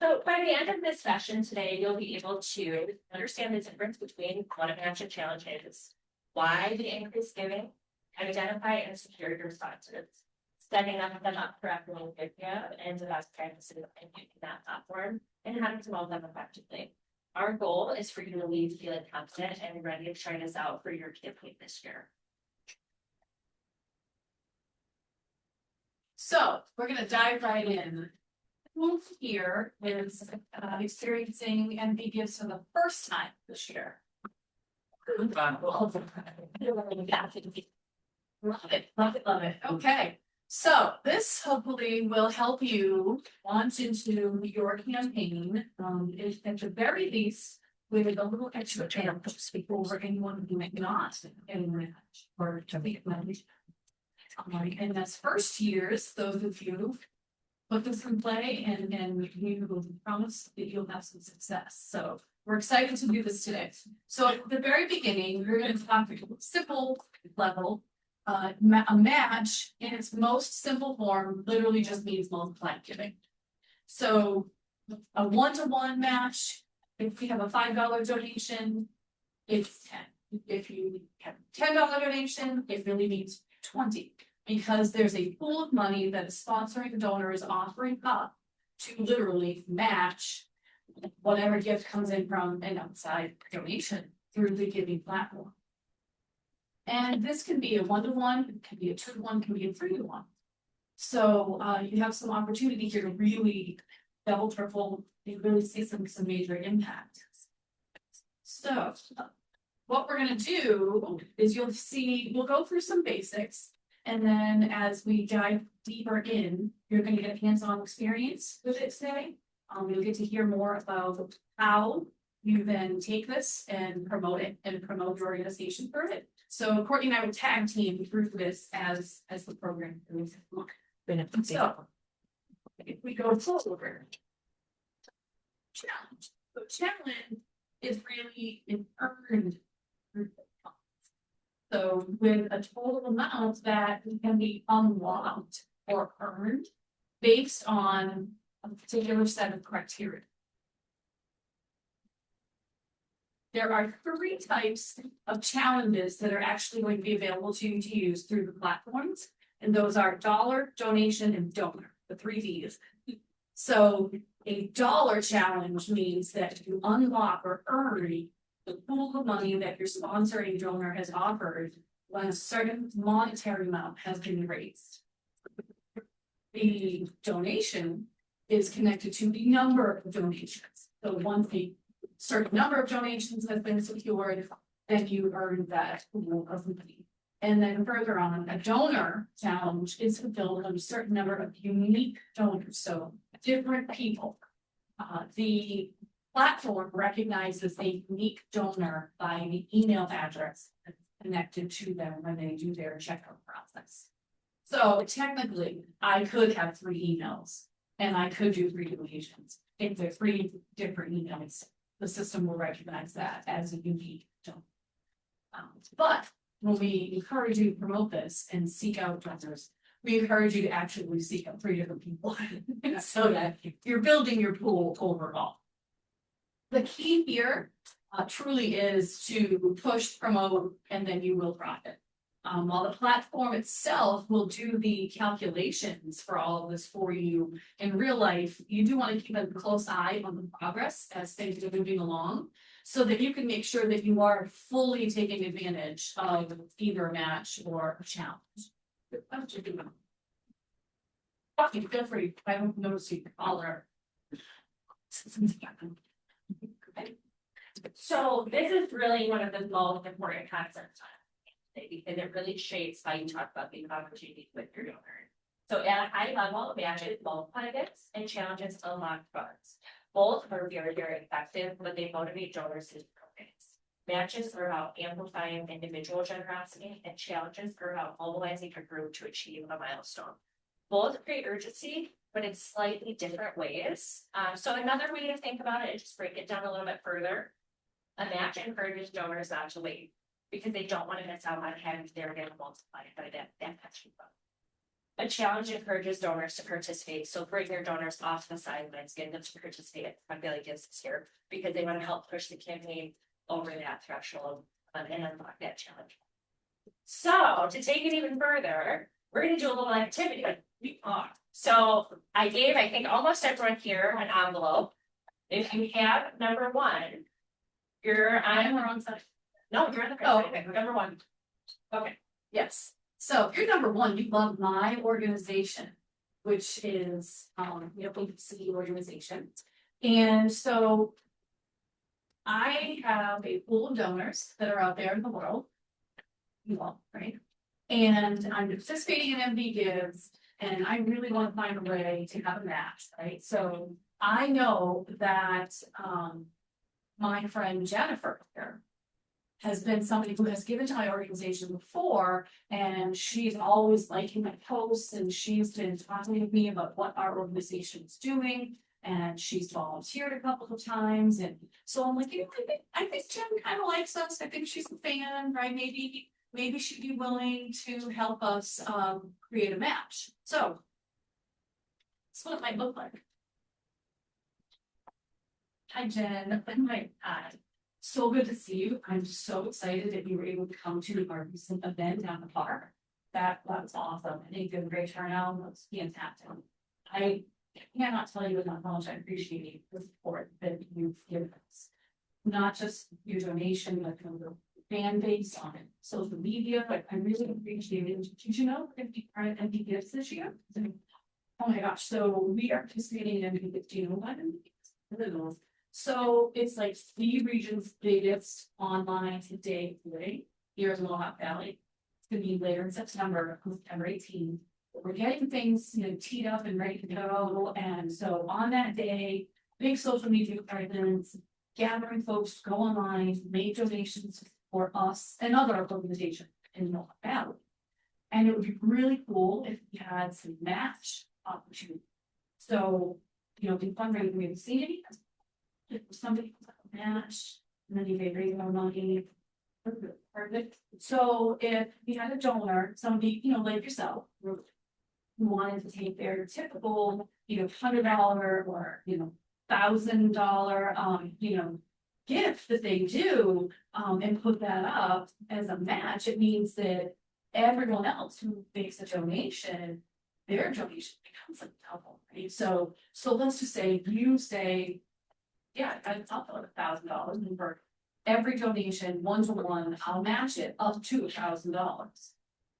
So by the end of this session today, you'll be able to understand the difference between what a match and challenge is, why the increased giving, identify and secure your responses, setting them up correctly in Vimeo, and the best practices in using that platform, and how to promote them effectively. Our goal is for you to leave feeling confident and ready to try this out for your campaign this year. So we're going to dive right in. Who here is experiencing MP Gives for the first time this year? Love it, love it, love it. Okay, so this hopefully will help you launch into your campaign. At the very least, with a little extra chance for anyone who may not in or to be managed. And as first years, those of you put this in play and we will promise that you'll have some success. So we're excited to do this today. So at the very beginning, we're going to talk at a simple level. A match in its most simple form literally just means multiplied giving. So a one-to-one match, if you have a $5 donation, it's 10. If you have $10 donation, it really means 20, because there's a pool of money that a sponsoring donor is offering up to literally match whatever gift comes in from an outside donation through the giving platform. And this can be a 1-to-1, it can be a 2-to-1, it can be a 3-to-1. So you have some opportunity here to really double, triple, you really see some major impact. So what we're going to do is you'll see, we'll go through some basics. And then as we dive deeper in, you're going to get a hands-on experience with it today. You'll get to hear more about how you then take this and promote it and promote your organization for it. So Courtney and I will tag team through this as the program goes along. So if we go forward, challenge. So challenge is really an earned group of funds. So with a total amount that can be unlocked or earned based on a particular set of criteria. There are 3 types of challenges that are actually going to be available to you to use through the platforms. And those are dollar, donation, and donor, the 3 Ds. So a dollar challenge means that you unlock or earn the pool of money that your sponsoring donor has offered when a certain monetary amount has been raised. The donation is connected to the number of donations. So once a certain number of donations has been secured, then you earn that pool of money. And then further on, a donor challenge is fulfilled on a certain number of unique donors, so different people. The platform recognizes a unique donor by the email address connected to them when they do their checkout process. So technically, I could have 3 emails and I could do 3 donations. If they're 3 different emails, the system will recognize that as a unique donor. But when we encourage you to promote this and seek out donors, we encourage you to actually seek out 3 different people so that you're building your pool overall. The key here truly is to push, promote, and then you will profit. While the platform itself will do the calculations for all of this for you in real life, you do want to keep a close eye on the progress as things are moving along so that you can make sure that you are fully taking advantage of either a match or a challenge. Feel free. I don't notice you caller. So this is really one of the most important concepts because it really shapes how you talk about the opportunities with your donor. So at a high level, matches multiply gifts and challenges unlock funds. Both are very, very effective, but they motivate donors to do things. Matches are about amplifying individual generosity, and challenges are about mobilizing a group to achieve a milestone. Both create urgency, but in slightly different ways. So another way to think about it is just break it down a little bit further. A match encourages donors not to wait because they don't want to miss out on having their gift multiplied by that matching fund. A challenge encourages donors to participate, so bring your donors off the sidelines, get them to participate at Mohawk Valley Gives this year, because they want to help push the campaign over that threshold and unlock that challenge. So to take it even further, we're gonna do a little activity. We are. So I gave, I think, almost everyone here an envelope. If you have number one, you're I'm on, the wrong side. no, you're on the Oh, right side. Number one. Okay, Yes, so if you're number one, you love my organization, which is, city organization. And so I have a pool of donors that are out there in the world. You all, right? And I'm participating in MV Gives, and I really want to find a way to have a match, right? So I know that, my friend Jennifer here has been somebody who has given to my organization before, and she's always liking my posts, and she's been talking to me about what our organization is doing, and she's volunteered a couple of times, and so I'm like, I think Jen kind of likes us, I think she's a fan, right? Maybe she'd be willing to help us create a match. So that's what it might look like. Hi Jen, hi. So good to see you. I'm so excited that you were able to come to our recent event down the park. That was awesome. I think a great turnout. It was fantastic. I cannot tell you enough how much I appreciate the support that you've given us. Not just your donation, but the fan base on it, social media, but I really appreciate it. Did you know we're gonna be part of MD Gifts this year? Oh my gosh, so we are participating in MD Gifts, do you know what MD Gifts? So it's like the region's biggest online today here in Mohawk Valley. It's gonna be later in September 18th. We're getting things, teed up and ready to go. And so on that day, big social media presence, gathering folks to go online, make donations for us and other organizations in Mohawk Valley. And it would be really cool if we had some match opportunity. So, do fundraising, maybe see if somebody match, and then you may raise more money. Perfect. So if you had a donor, somebody, like yourself, who wanted to take their typical, $100 or, $1,000, gift that they do, and put that up as a match, it means that everyone else who makes a donation, their donation becomes a double, right? So let's just say you say, yeah, I'll put $1,000, and for every donation, 1-to-1, I'll match it up to $1,000.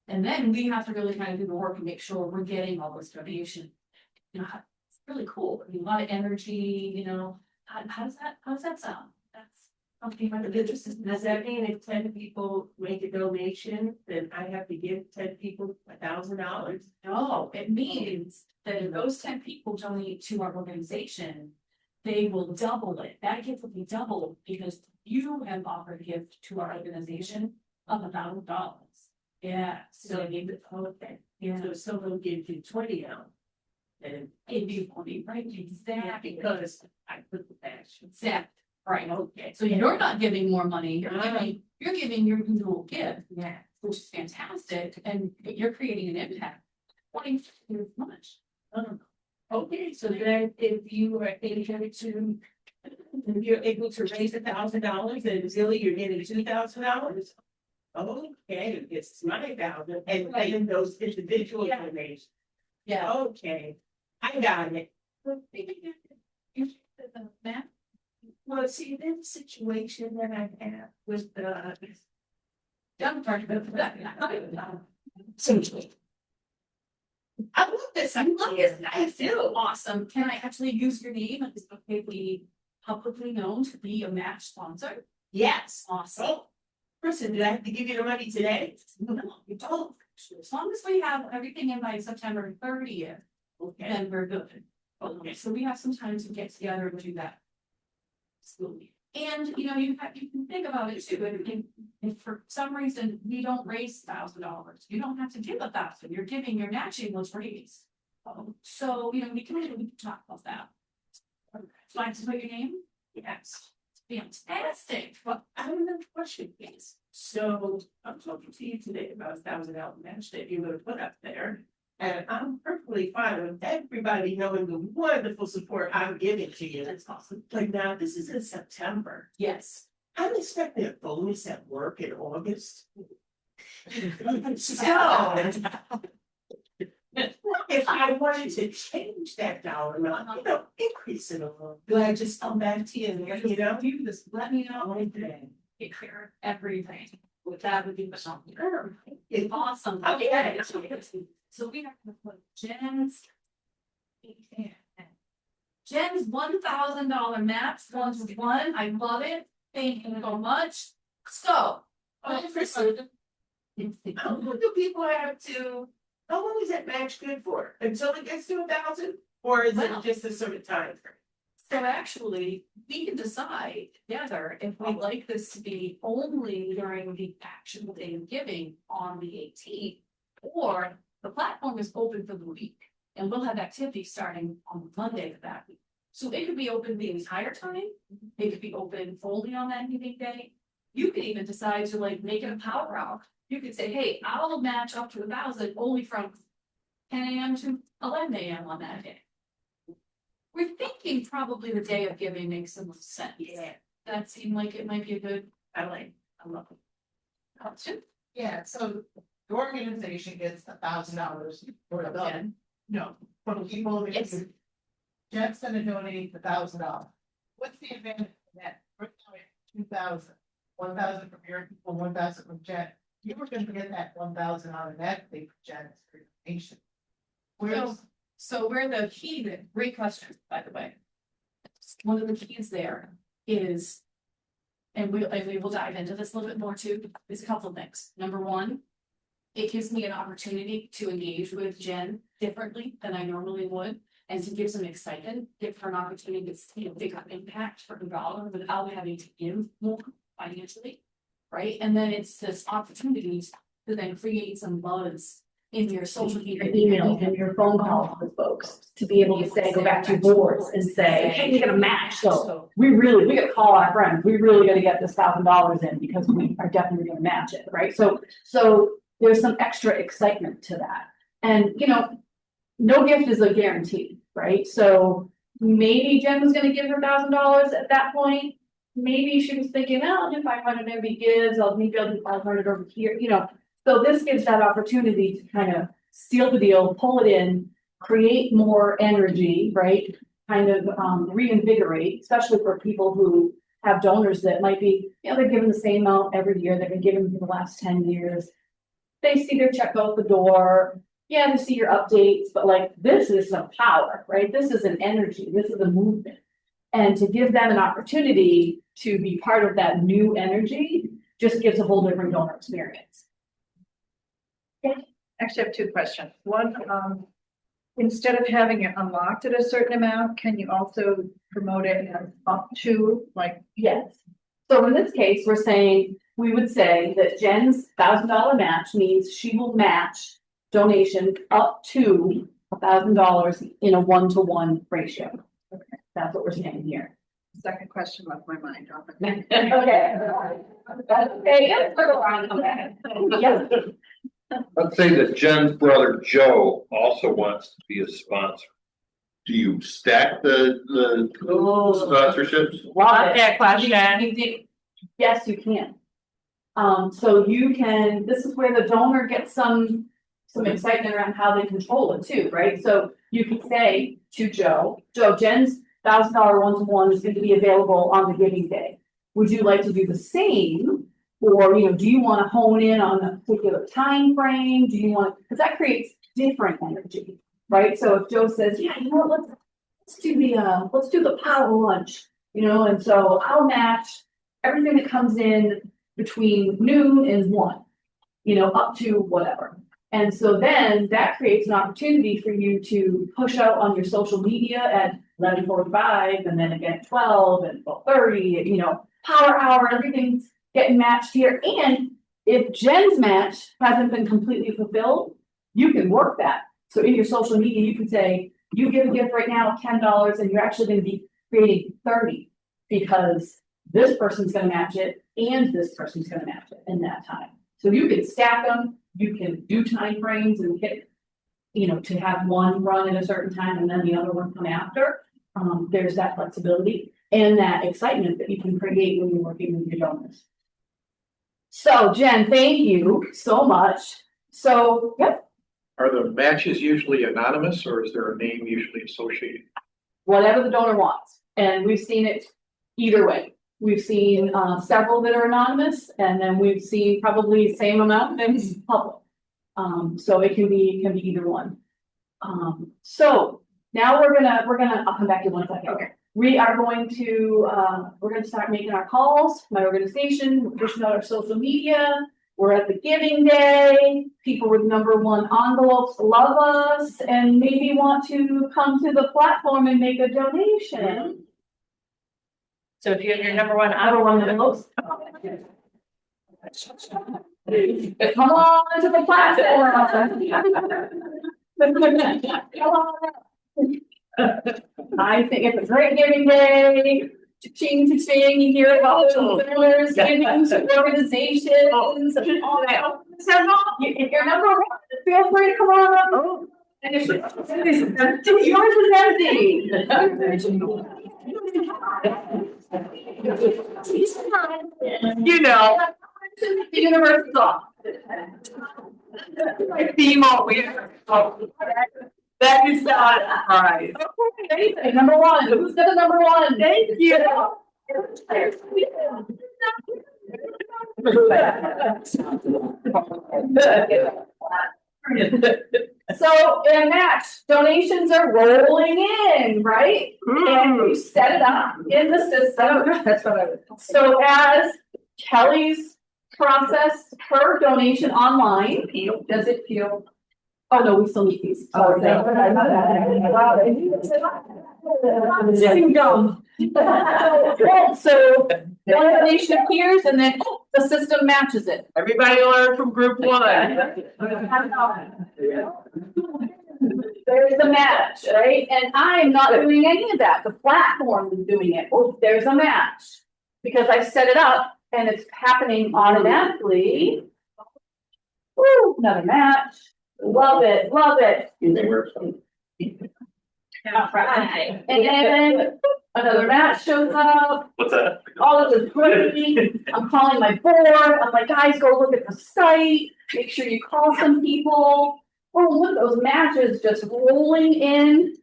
And then we have to really kind of do the work and make sure we're getting all those donations. It's really cool. I mean, a lot of energy, how does that sound? That's something I'm interested. Does that mean if 10 people make a donation, then I have to give 10 people $1,000? No, it means that if those 10 people donate to our organization, they will double it. That gift will be doubled because you have offered a gift to our organization of $1,000. Yeah, So I need to, okay, so if someone gives you 20 out, then it'd be funny, right? Exactly. because I put the cash. Exactly. Right. Okay, So you're not giving more money, Right. you're giving your usual gift, yeah, which is fantastic, and you're creating an impact. Wanting as much. okay, so then if you are able to, if you're able to raise $1,000, then really you're getting $2,000? Okay, it's my $1,000, and paying those individual Yeah. donations. Yeah. Okay, I got it. Matt? Well, see, this situation that I have with the. Young part of So. I love this, I love this, I feel. Awesome. Can I actually use your name? Is it okay to be publicly known to be a match sponsor? Yes. Awesome. So, person, did I have to give you the money today? No, you don't. As long as we have everything in by September 30th, Okay, then we're good. Okay. So we have some time to get together and do that. Absolutely. And you can think about it too, if for some reason we don't raise $1,000, you don't have to give 1,000, you're giving, your matching was raised. So, we can talk about that. Like to put your name? yes. Fantastic. Well, I have another question, please. So I'm talking to you today about $1,000 match that you're gonna put up there. And I'm perfectly fine with everybody knowing the wonderful support I'm giving to you. That's awesome. But now this is in September. Yes. I'm expecting a bonus at work in August. So, if I wanted to change that dollar amount, increase it a little, do I just come back to you and, You just let me know. Take care of everything. With that would be something. It- Awesome. Okay. Okay. So we are gonna put Jen's $1,000 max, 1-to-1. I love it. Thank you so much. So. How long do people have to, how long is that match good for? Until it gets to 1,000? Or is Well- it just a certain time frame? So actually, we can decide together if we'd like this to be only during the actual day of giving on the 18th. Or the platform is open for the week and we'll have activities starting on Monday of that week. So it could be open the entire time. It could be open fully on that giving day. You could even decide to like make it a power hour. You could say, hey, I'll match up to 1,000 only from 10 AM to 11 AM on that day. We're thinking probably the day of giving makes the most sense. Yeah. That seemed like it might be a good, I love it. Option, Yeah, so the organization gets $1,000 for the Jen. no, for the people that Yes. do. Jen's gonna donate $1,000. What's the advantage of that? We're doing 2,000. 1,000 from your people, 1,000 from Jen. You were gonna get that 1,000 automatically for Jen's donation. Where's, So where the key, great question, by the way. One of the keys there is. And we will dive into this a little bit more too, is a couple of things. Number one. It gives me an opportunity to engage with Jen differently than I normally would. And to give some excitement, give her an opportunity to see a bigger impact for her dollar without having to give more financially. Right, and then it's this opportunities to then create some buzz in your social media. Emails and your phone calls with folks to be able to say, go back to your boards and say, hey, we got a match, so we gotta call our friends, we really gotta get this $1,000 in because we are definitely gonna match it, right? So there's some extra excitement to that. And, no gift is a guarantee, right? So maybe Jen was gonna give her $1,000 at that point. Maybe she was thinking, oh, if I run it every gives, I'll run it over here, So this gives that opportunity to kind of seal the deal, pull it in, create more energy, right? Kind of reinvigorate, especially for people who have donors that might be, they're given the same amount every year, they've been given for the last 10 years. They see their check out the door, they see your updates, but like this is some power, right? This is an energy, this is a movement. And to give them an opportunity to be part of that new energy just gives a whole different donor experience. Actually, I have two questions. One, instead of having it unlocked at a certain amount, can you also promote it as up to like? Yes. So in this case, we would say that Jen's $1,000 match means she will match donation up to $1,000 in a 1-to-1 ratio. Okay. That's what we're saying here. Second question left my mind on it. Okay. Okay, yeah, put it on, okay. Yeah. Let's say that Jen's brother Joe also wants to be a sponsor. Do you stack the sponsorships? Love that question. Yes, you can. So you can, this is where the donor gets some excitement around how they control it too, right? So you could say to Joe, Jen's $1,000 1-to-1 is going to be available on the giving day. Would you like to do the same? Or, do you want to hone in on a particular time frame? Do you want, because that creates different energy, right? So if Joe says, let's do the power lunch, and so I'll match everything that comes in between noon and 1, up to whatever. And so then that creates an opportunity for you to push out on your social media at 11:45 and then again at 12 and 12:30, power hour, everything's getting matched here. And if Jen's match hasn't been completely fulfilled, you can work that. So in your social media, you can say, you give a gift right now of $10 and you're actually going to be creating 30 because this person's going to match it and this person's going to match it in that time. So you can stack them, you can do time frames and you know, to have one run at a certain time and then the other one come after. There's that flexibility and that excitement that you can create when you're working with your donors. So Jen, thank you so much. So, yep, Are the matches usually anonymous or is there a name usually associated? whatever the donor wants. And we've seen it either way. We've seen several that are anonymous, and then we've seen probably the same amount that's public. So it can be either one. So now we're gonna, I'll come back to you one second. Okay. We are going to, we're gonna start making our calls, my organization, we're pushing out our social media. We're at the giving day. People with #1 envelopes love us and maybe want to come to the platform and make a donation. So if you have your #1 #1 envelopes. Come on to the platform. Come on. I think it's a great giving day. Ching, ching, you hear about donors giving to organizations. All that. If you're #1, feel free to come on up. And if yours is empty. You know, The universe is off. FEMA, that is not a prize. Okay, #1, who's got a #1? Thank you. So, and match, donations are rolling in, right? And we set it up in the system. That's what I was. So as Kelly's processed her donation online, does it feel? Oh, no, we still need these. Sorry. So one donation appears and then the system matches it. Everybody learn from group 1. There's a match, right? And I'm not doing any of that. The platform is doing it. Oh, there's a match. Because I set it up and it's happening automatically. Woo, another match. Love it, love it. Right. And then another match shows up. What's that? All of this great. I'm calling my board. I'm like, guys, go look at the site. Make sure you call some people. Oh, look, those matches just rolling in.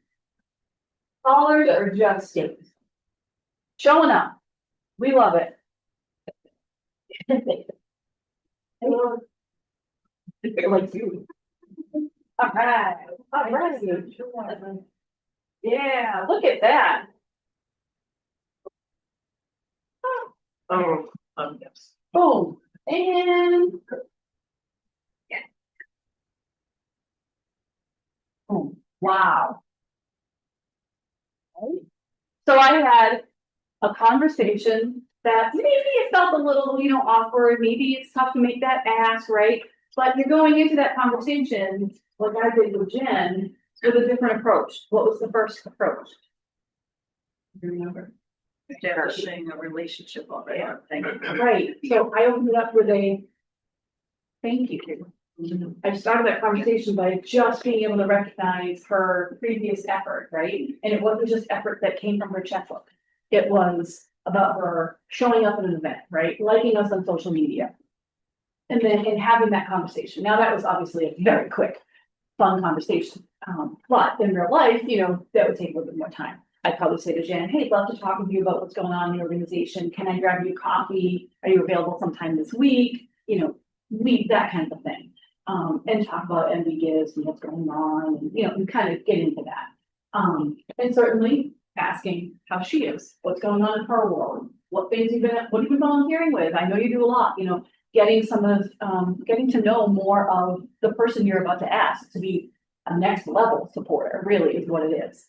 Callers are just showing up. We love it. Like you. All right. All right. Yeah, look at that. Oh, yes. Boom. And. Boom. Wow. So I had a conversation that maybe it felt a little, awkward. Maybe it's tough to make that ask, right? But you're going into that conversation, like I did with Jen, with a different approach. What was the first approach? Do you remember? Establishing a relationship already, I think. Right, so I opened it up with a thank you. I started that conversation by just being able to recognize her previous effort, right? And it wasn't just effort that came from her checkbook. It was about her showing up at an event, right? Liking us on social media. And then having that conversation. Now that was obviously a very quick, fun conversation. But in real life, that would take a little bit more time. I'd probably say to Jen, hey, I'd love to talk with you about what's going on in the organization. Can I grab you coffee? Are you available sometime this week? That kind of thing. And talk about MV Gives and what's going on, and kind of get into that. And certainly asking how she is, what's going on in her world, what have you been volunteering with? I know you do a lot, getting to know more of the person you're about to ask to be a next level supporter, really is what it is.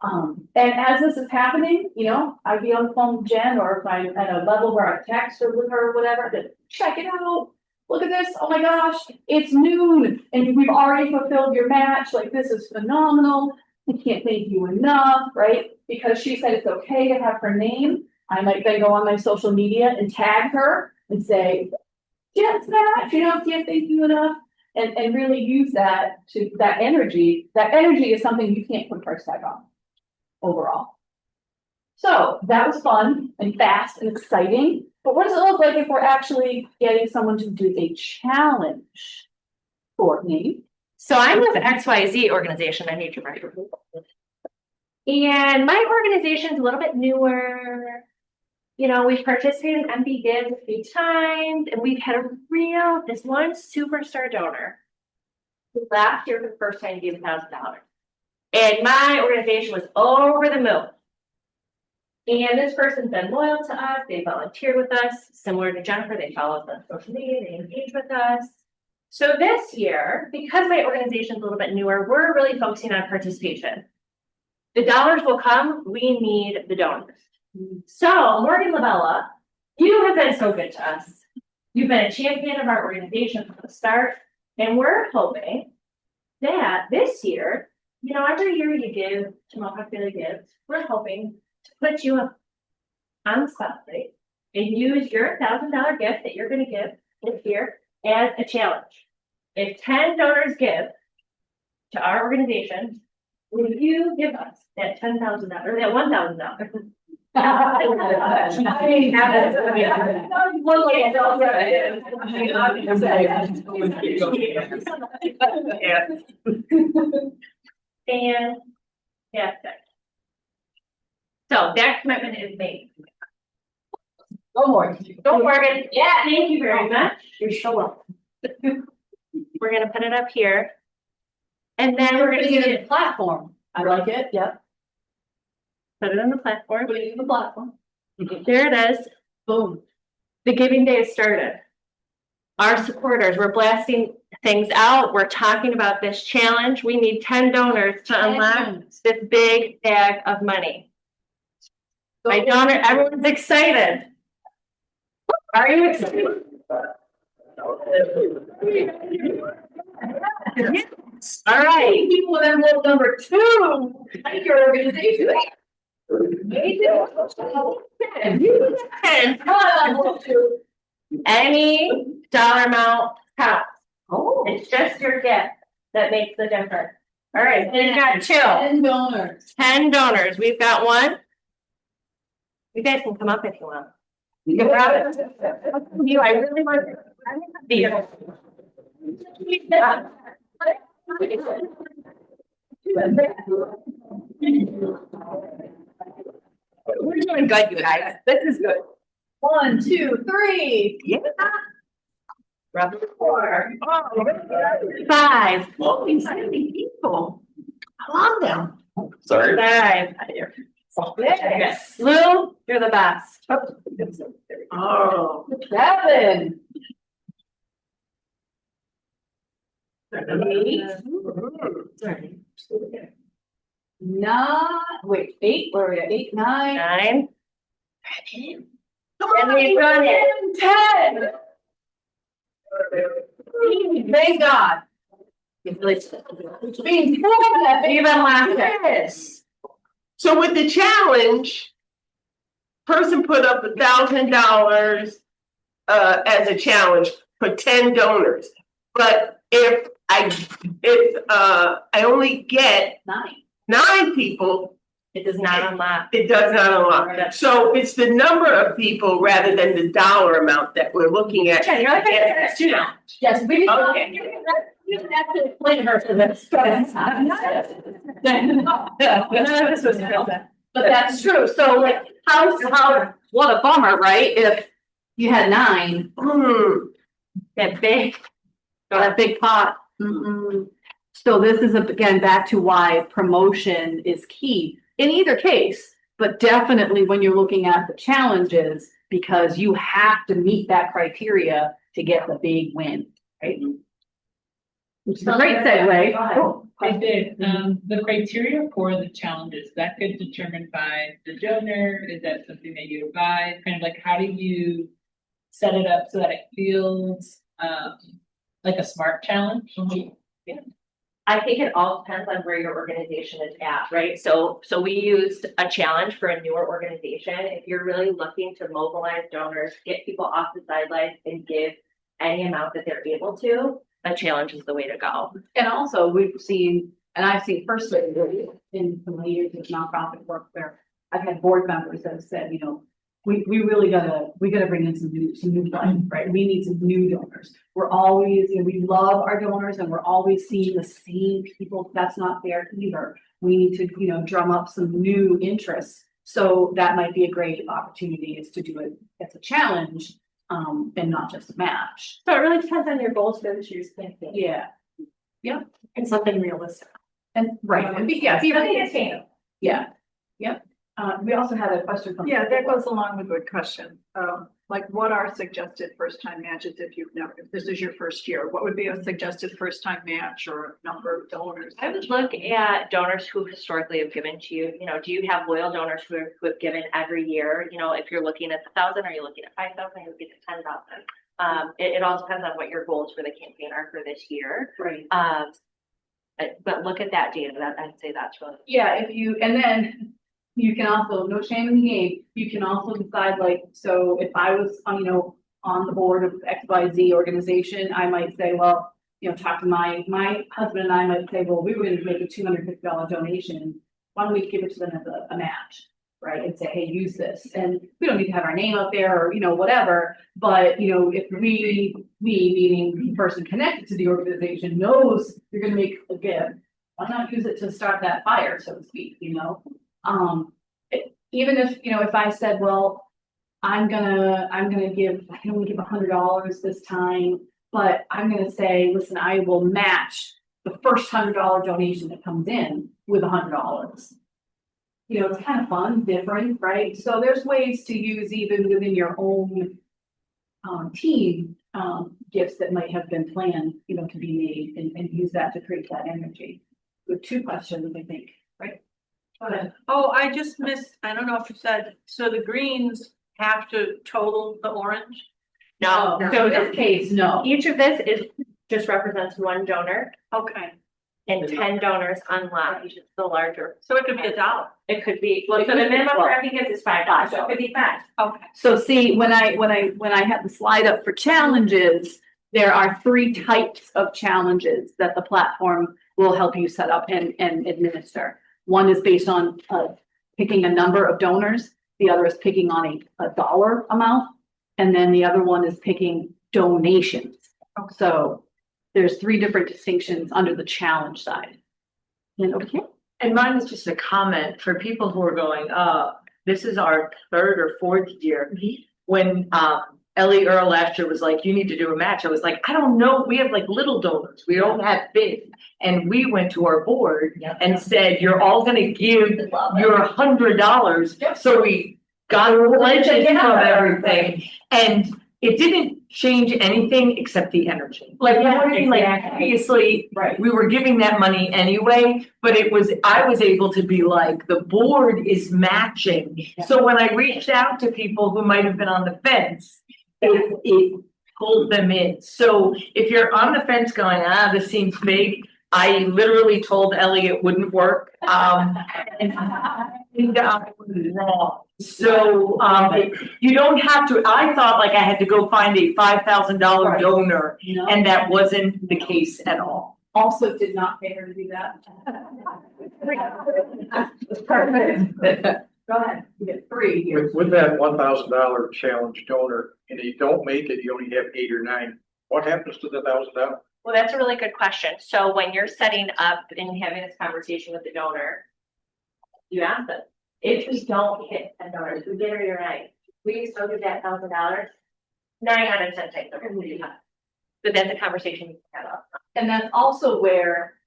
And as this is happening, I'd be on the phone with Jen, or if I'm at a level where I text her with her or whatever, to check it out. Look at this. Oh my gosh, it's noon and we've already fulfilled your match. Like, this is phenomenal. We can't thank you enough, right? Because she said it's okay to have her name. I might then go on my social media and tag her and say, Jen's match, can't thank you enough. and really use that to, that energy is something you can't put a price tag on overall. So that was fun and fast and exciting, but what does it look like if we're actually getting someone to do a challenge? Courtney? So I'm with XYZ organization, I need your right. And my organization's a little bit newer. You know, we've participated in MB Gives a few times, and we've had this one superstar donor who last year for the first time gave $1,000. And my organization was over the moon. And this person's been loyal to us, they volunteered with us, similar to Jennifer, they follow us on social media, they engage with us. So this year, because my organization's a little bit newer, we're really focusing on participation. The dollars will come, we need the donors. So Morgan Lavella, you have been so good to us. You've been a champion of our organization from the start, and we're hoping that this year, you know, every year you give to Mohawk Valley Gives, we're hoping to put you up on the spotlight and use your $1,000 gift that you're going to give this year as a challenge. If 10 donors give to our organization, will you give us that $10,000 or that $1,000? Fantastic. So that commitment is made. Go Morgan. Go Morgan. Yeah. Thank you very much. You're so welcome. We're gonna put it up here. And then we're gonna Putting it see in the platform. I like it, yep. put it on the platform. Putting it in the platform. There it is. Boom. The giving day has started. Our supporters, we're blasting things out. We're talking about this challenge. We need 10 donors to unlock this big bag of money. My donor, everyone's excited. Are you excited? All right. People with envelope number 2, like your organization. Any dollar amount counts. Oh. It's just your gift that makes the difference. All right, so you got 2. 10 donors. 10 donors. We've got 1. You guys can come up if you want. You, I really want to be here. We're doing good, you guys. This is good. 1, 2, 3. Yeah. 4. 5. Holy, so many people. I love them. Sorry. 5. Yes. Lou, you're the best. Oh. 7. 8. 9. Wait, 8. Where are we at? 8, 9. 9. Come And we've done it. 10. Thank God. It's being Even laughter. Yes. So with the challenge, person put up $1,000 as a challenge for 10 donors. But if I only get 9 people, It does not unlock. it does not unlock. Right. So it's the number of people rather than the dollar amount that we're looking at. Jen, you're like, yes, you know. Yes, we Okay. You don't have to explain her for this. This was real. But that's true. So like, what a bummer, right? If you had 9, That big. that big pot. Mm-mm. So this is again back to why promotion is key in either case, but definitely when you're looking at the challenges, because you have to meet that criteria to get the big win, right? Which is a great segue. I did, the criteria for the challenges, that get determined by the donor, is that something that you advise, kind of like, how do you set it up so that it feels, like a smart challenge? I think it all depends on where your organization is at, right? So we used a challenge for a newer organization. If you're really looking to mobilize donors, get people off the sidelines and give any amount that they're able to, a challenge is the way to go. And also, we've seen, and I've seen personally in some of the years of nonprofit work where I've had board members that have said, you know, we really we gotta bring in some new blood, right? We need some new donors. We're always, you know, we love our donors and we're always seeing the same people. That's not fair either. We need to, you know, drum up some new interests. So that might be a great opportunity is to do it as a challenge, and not just a match. So it really depends on your goals for this year's campaign. Yeah. And something realistic. And, right, and be Nothing really, attainable. yeah, yep. We also had a question from. Yeah, that goes along with a good question. Like what are suggested first time matches if if this is your first year, what would be a suggested first time match or number of donors? I would look at donors who historically have given to you. You know, do you have loyal donors who have given every year? You know, if you're looking at the 1,000, are you looking at 5,000? Are you looking at 10,000? It all depends on what your goals for the campaign are for this year. Right. But look at that data. I'd say that's really. Yeah, if you, and then you can also, no shame in the game, you can also decide like, so if I was, you know, on the board of XYZ organization, I might say, well, you know, talk to my husband and I might say, well, we were gonna make a $250 donation. Why don't we give it to them as a match, right? And say, hey, use this. And we don't need to have our name out there or, you know, whatever. But, you know, if we meaning the person connected to the organization knows you're gonna make a gift, why not use it to start that fire, so to speak, you know? Even if, you know, if I said, well, I'm gonna give, I can only give $100 this time, but I'm gonna say, listen, I will match the first $100 donation that comes in with $100. You know, it's kind of fun, different, right? So there's ways to use even within your own team, gifts that might have been planned, you know, to be made and use that to create that energy. With 2 questions, I think, right? Go ahead. Oh, I just missed, I don't know if you said, so the greens have to total the orange? No, So in this case, no. each of this just represents one donor Okay, and 10 donors unlocked, the larger. so it could be $1. It could be, well, so the minimum for every gift is $5, so it could be 5. Okay. So see, when I had the slide up for challenges, there are 3 types of challenges that the platform will help you set up and administer. One is based on picking a number of donors. The other is picking on a dollar amount. And then the other one is picking donations. So there's 3 different distinctions under the challenge side. And okay. And mine is just a comment for people who are going, this is our 3rd or 4th year. When Ellie Earl last year was like, you need to do a match. I was like, I don't know. We have like little donors. We don't have big. And we went to our board and said, you're all gonna give your $100. So we got pledges from everything. And it didn't change anything except the energy. Like, you know what I mean? Like, obviously, Right. we were giving that money anyway, but I was able to be like, the board is matching. So when I reached out to people who might have been on the fence, it pulled them in. So if you're on the fence going, this seems big, I literally told Ellie it wouldn't work. And I was wrong. So you don't have to, I thought like I had to go find a $5,000 donor, No. and that wasn't the case at all. Also did not pay her to do that. Perfect. Go ahead, you get 3 here. With that $1,000 challenge donor, and you don't make it, you only have 8 or 9. What happens to the $1,000? Well, that's a really good question. So when you're setting up and having this conversation with the donor, you ask them, if we don't hit a donor, if we get her your night, will you still give that $1,000? 9 out of 10 times, they're gonna do that. But that's a conversation you can have up. And that's also where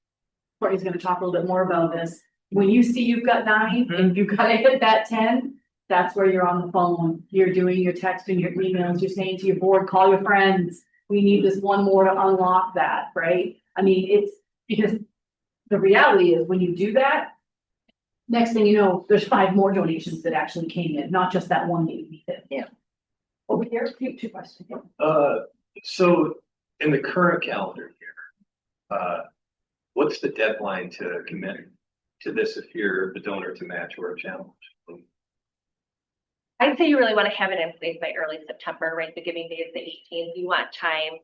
Courtney's gonna talk a little bit more about this. When you see you've got 9 and you've gotta hit that 10, that's where you're on the phone. You're doing your texting, your emails, you're saying to your board, call your friends. We need this one more to unlock that, right? I mean, it's because the reality is when you do that, next thing you know, there's 5 more donations that actually came in, not just that one that you hit. Yeah. Over here, 2 questions. So in the current calendar year, what's the deadline to commit to this if you're the donor to match or a challenge? I'd say you really want to have it in place by early September, right? The giving day is the 18th. You want time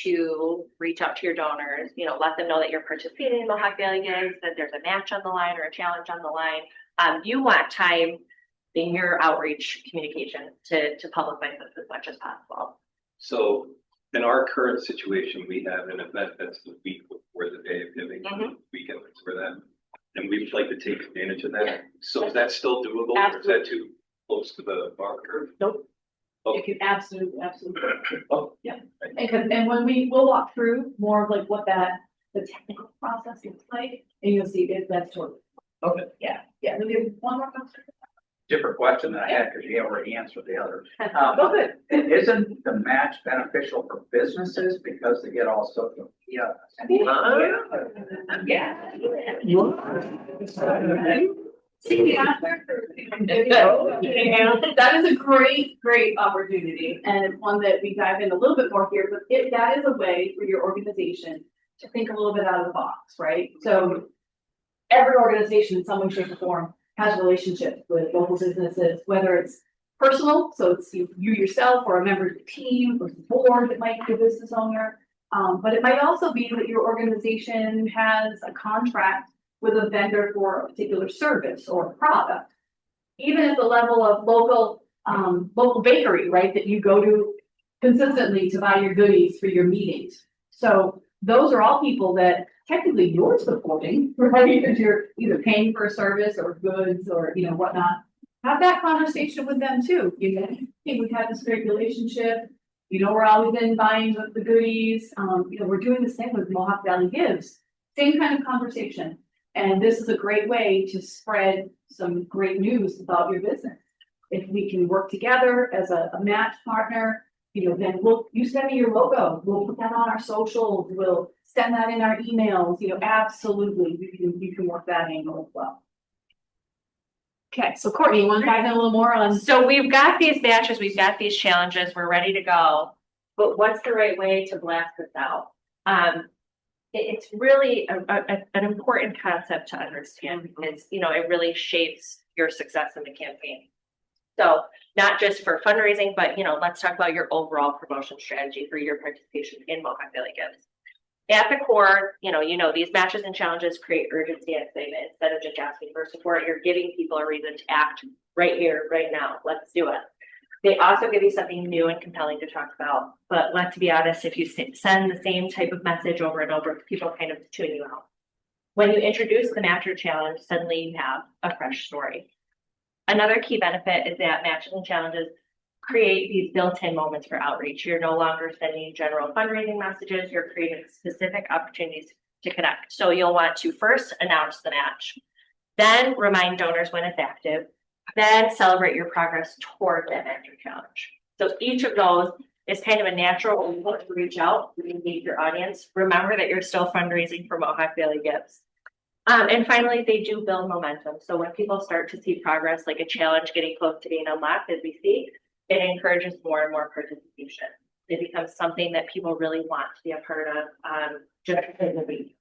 to reach out to your donors, you know, let them know that you're participating in Mohawk Valley Gives, that there's a match on the line or a challenge on the line. You want time in your outreach communication to publicize this as much as possible. So in our current situation, we have an event that's the week before the day of giving, Mhm. weekend for that. And we'd like to take advantage of that. So is that still doable or is that too close to the bar curve? Nope. Oh. You can absolutely. Oh. Yeah, and when we'll walk through more of like what the technical process looks like, and you'll see if that's totally. Okay. Yeah, maybe one more question. Different question than I had, because you already answered the others. Go good. Isn't the match beneficial for businesses because they get all social media? Yeah. See the answer? That is a great opportunity, and it's one that we dive in a little bit more here, but that is a way for your organization to think a little bit out of the box, right? So every organization in some way, shape, or form has relationships with local businesses, whether it's personal, so it's you yourself or a member of the team or the board that might be a business owner. But it might also be that your organization has a contract with a vendor for a particular service or product. Even at the level of local bakery, right, that you go to consistently to buy your goodies for your meetings. So those are all people that technically you're supporting, right? Because you're either paying for a service or goods or, you know, whatnot. Have that conversation with them too. You know, hey, we've had this great relationship. You know, we're always in buying the goodies. You know, we're doing the same with Mohawk Valley Gives. Same kind of conversation. And this is a great way to spread some great news about your business. If we can work together as a match partner, you know, then you send me your logo. We'll put that on our socials. We'll send that in our emails. You know, absolutely, you can work that angle as well. Okay, so Courtney, you want to dive in a little more on? So we've got these matches, we've got these challenges, we're ready to go. But what's the right way to blast this out? It's really an important concept to understand because, you know, it really shapes your success in the campaign. So not just for fundraising, but, you know, let's talk about your overall promotion strategy for your participation in Mohawk Valley Gives. At the core, you know, these matches and challenges create urgency and excitement. Instead of just asking for support, you're giving people a reason to act right here, right now. Let's do it. They also give you something new and compelling to talk about. But let's be honest, if you send the same type of message over and over, people kind of tune you out. When you introduce the match or challenge, suddenly you have a fresh story. Another key benefit is that matches and challenges create these built-in moments for outreach. You're no longer sending general fundraising messages, you're creating specific opportunities to connect. So you'll want to first announce the match, then remind donors when it's active, then celebrate your progress toward that match or challenge. So each of those is kind of a natural way to reach out, engage your audience. Remember that you're still fundraising for Mohawk Valley Gives. And finally, they do build momentum. So when people start to see progress, like a challenge getting close to being unlocked, as we see, it encourages more and more participation. It becomes something that people really want to be a part of, just because of it.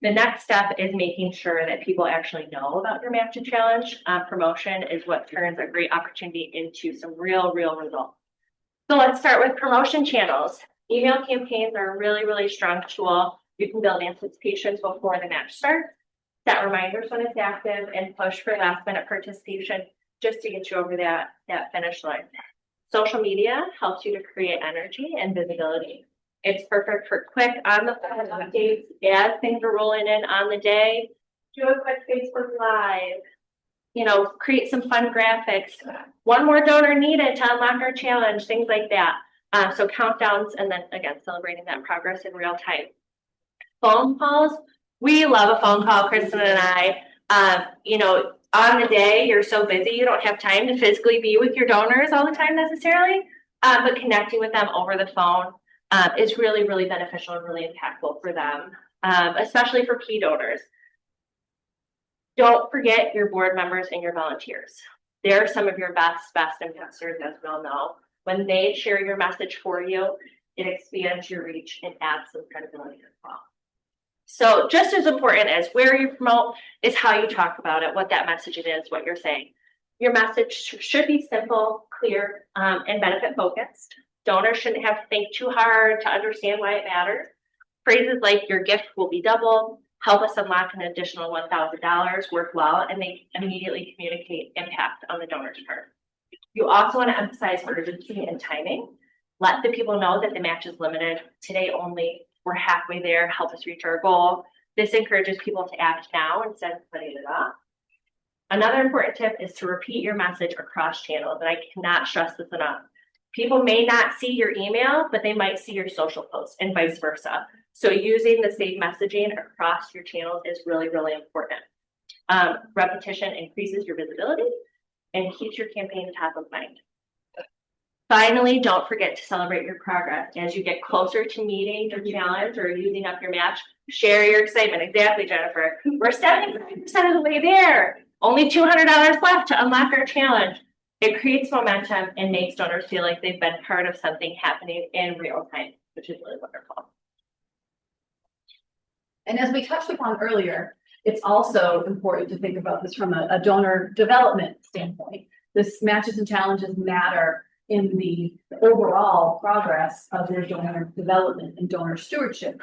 The next step is making sure that people actually know about your match and challenge. Promotion is what turns a great opportunity into some real results. So let's start with promotion channels. Email campaigns are a really strong tool. You can build anticipations before the match starts, set reminders when it's active, and push for last minute participation just to get you over that finish line. Social media helps you to create energy and visibility. It's perfect for quick on the phone updates as things are rolling in on the day. Do a quick Facebook Live. You know, create some fun graphics. One more donor needed to unlock our challenge, things like that. So countdowns, and then again, celebrating that progress in real time. Phone calls. We love a phone call, Kristen and I. You know, on the day, you're so busy, you don't have time to physically be with your donors all the time necessarily, but connecting with them over the phone is really beneficial and really impactful for them, especially for key donors. Don't forget your board members and your volunteers. They're some of your best ambassadors, as we all know. When they share your message for you, it expands your reach and adds some credibility as well. So just as important as where you promote is how you talk about it, what that message is, what you're saying. Your message should be simple, clear, and benefit focused. Donors shouldn't have to think too hard to understand why it matters. Phrases like your gift will be doubled, help us unlock an additional $1,000 work well, and they immediately communicate impact on the donor's part. You also want to emphasize urgency and timing. Let the people know that the match is limited, today only, we're halfway there, help us reach our goal. This encourages people to act now instead of putting it off. Another important tip is to repeat your message across channels, and I cannot stress this enough. People may not see your email, but they might see your social posts and vice versa. So using the same messaging across your channels is really, really important. Repetition increases your visibility and keeps your campaign top of mind. Finally, don't forget to celebrate your progress. As you get closer to meeting your challenge or using up your match, share your excitement. Exactly, Jennifer. We're 75% of the way there. Only $200 left to unlock our challenge. It creates momentum and makes donors feel like they've been part of something happening in real time, which is really wonderful. And as we touched upon earlier, it's also important to think about this from a donor development standpoint. This matches and challenges matter in the overall progress of your donor development and donor stewardship.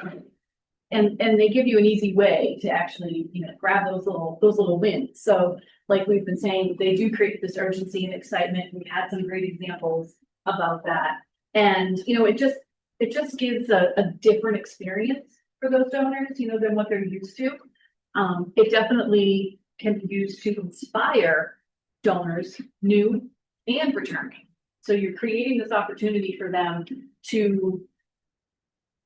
And they give you an easy way to actually, grab those little wins. So like we've been saying, they do create this urgency and excitement. We had some great examples about that. And, it just gives a different experience for those donors, than what they're used to. It definitely can be used to inspire donors, new and returning. So you're creating this opportunity for them to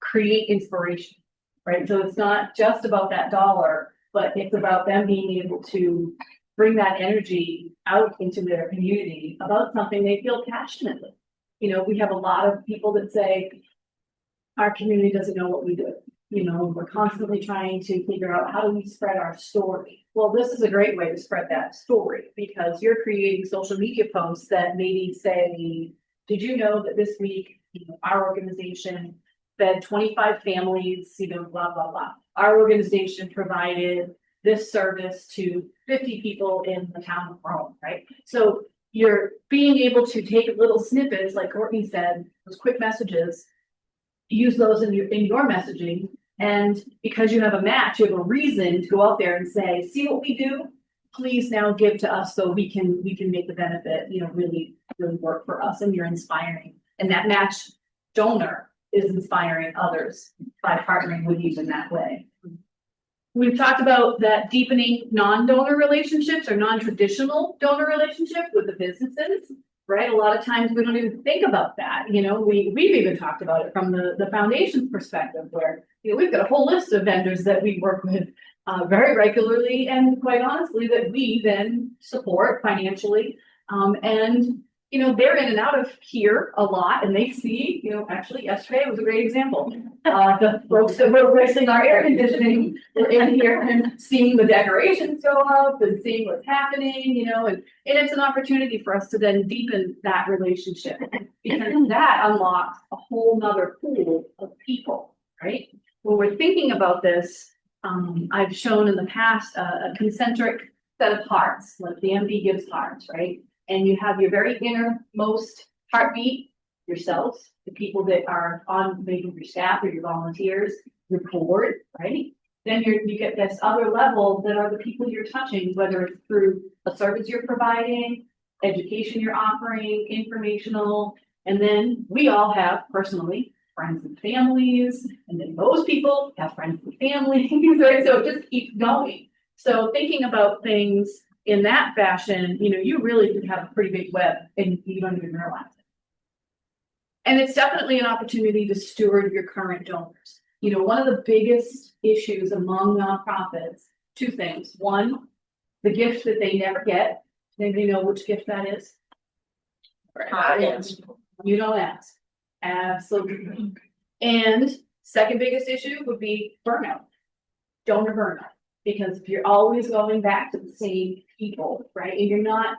create inspiration, right? So it's not just about that dollar, but it's about them being able to bring that energy out into their community about something they feel passionately. We have a lot of people that say, our community doesn't know what we do. We're constantly trying to figure out how do we spread our story. Well, this is a great way to spread that story because you're creating social media posts that maybe say, did you know that this week, our organization fed 25 families, blah, blah, blah. Our organization provided this service to 50 people in the town of Rome, right? So you're being able to take little snippets, like Courtney said, those quick messages, use those in your messaging. And because you have a match, you have a reason to go out there and say, see what we do, please now give to us so we can make the benefit, really work for us. And you're inspiring. And that match donor is inspiring others by partnering with you in that way. We've talked about that deepening non-donor relationships or non-traditional donor relationship with the businesses. Right? A lot of times we don't even think about that. We've even talked about it from the foundation's perspective where, we've got a whole list of vendors that we work with very regularly and quite honestly that we then support financially. And, they're in and out of here a lot and they see, actually yesterday was a great example. The folks that were replacing our air conditioning were in here and seeing the decorations go up and seeing what's happening, and it's an opportunity for us to then deepen that relationship because that unlocks a whole nother pool of people, right? When we're thinking about this, I've shown in the past a concentric set of hearts, like the MD Gives hearts, right? And you have your very innermost heartbeat, yourselves, the people that are on maybe your staff or your volunteers, your board, right? Then you get this other level that are the people you're touching, whether it's through a service you're providing, education you're offering, informational, and then we all have personally friends and families, and then those people have friends and families, right? So it just keeps going. So thinking about things in that fashion, you really can have a pretty big web and you don't even realize it. And it's definitely an opportunity to steward your current donors. One of the biggest issues among nonprofits, two things. One, the gift that they never get. Anybody know which gift that is? You don't ask. Absolutely. And second biggest issue would be burnout, donor burnout. Because if you're always going back to the same people, right, and you're not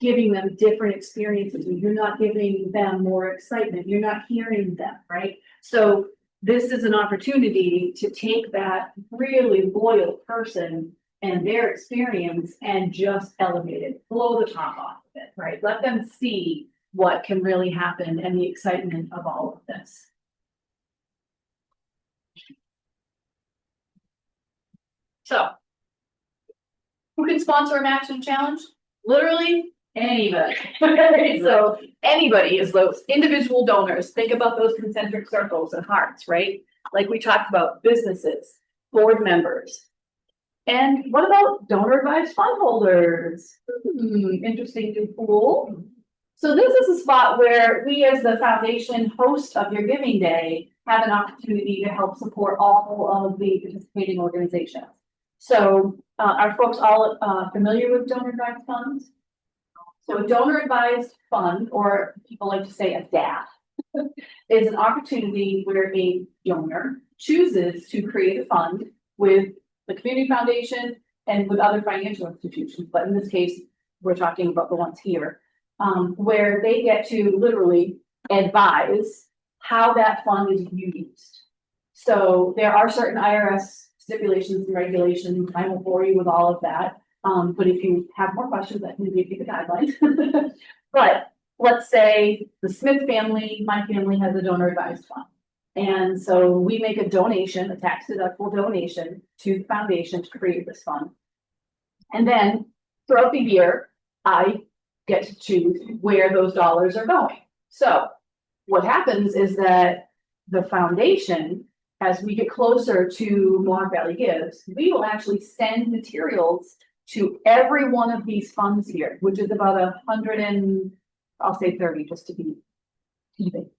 giving them different experiences, and you're not giving them more excitement, you're not hearing them, right? So this is an opportunity to take that really loyal person and their experience and just elevate it, blow the top off of it, right? Let them see what can really happen and the excitement of all of this. So, who can sponsor a match and challenge? Literally anybody. So anybody is those individual donors. Think about those concentric circles and hearts, right? Like we talked about, businesses, board members. And what about donor advised fund holders? Interesting new pool. So this is a spot where we as the foundation host of your giving day have an opportunity to help support all of the participating organizations. So are folks all familiar with donor advised funds? So a donor advised fund, or people like to say a DAF, is an opportunity where a donor chooses to create a fund with the community foundation and with other financial institutions. But in this case, we're talking about the ones here, where they get to literally advise how that fund is used. So there are certain IRS stipulations and regulations. I won't bore you with all of that. But if you have more questions, I can give you the guidelines. But let's say the Smith family, my family, has a donor advised fund. And so we make a donation, a tax deductible donation to the foundation to create this fund. And then throughout the year, I get to choose where those dollars are going. So what happens is that the foundation, as we get closer to Mohawk Valley Gives, we will actually send materials to every one of these funds here, which is about 100 and I'll say 30 just to be even.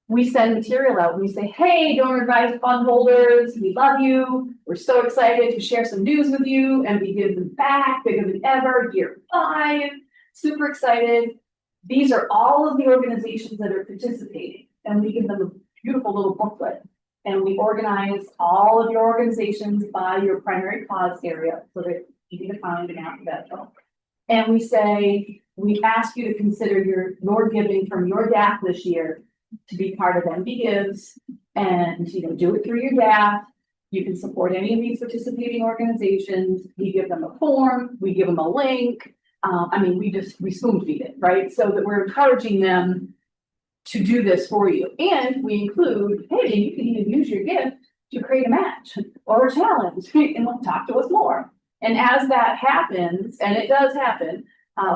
We send material out. We say, hey, donor advised fund holders, we love you. We're so excited to share some news with you, and we give them back bigger than ever, year 5. Super excited. These are all of the organizations that are participating, and we give them a beautiful little booklet. And we organize all of your organizations by your primary cause area so that you can find an alphabetical. And we say, we ask you to consider your giving from your DAF this year to be part of MB Gives, and do it through your DAF. You can support any of these participating organizations. We give them a form, we give them a link. We spoon feed it, right? So that we're encouraging them to do this for you. And we include, hey, you can even use your gift to create a match or a challenge and talk to us more. And as that happens, and it does happen,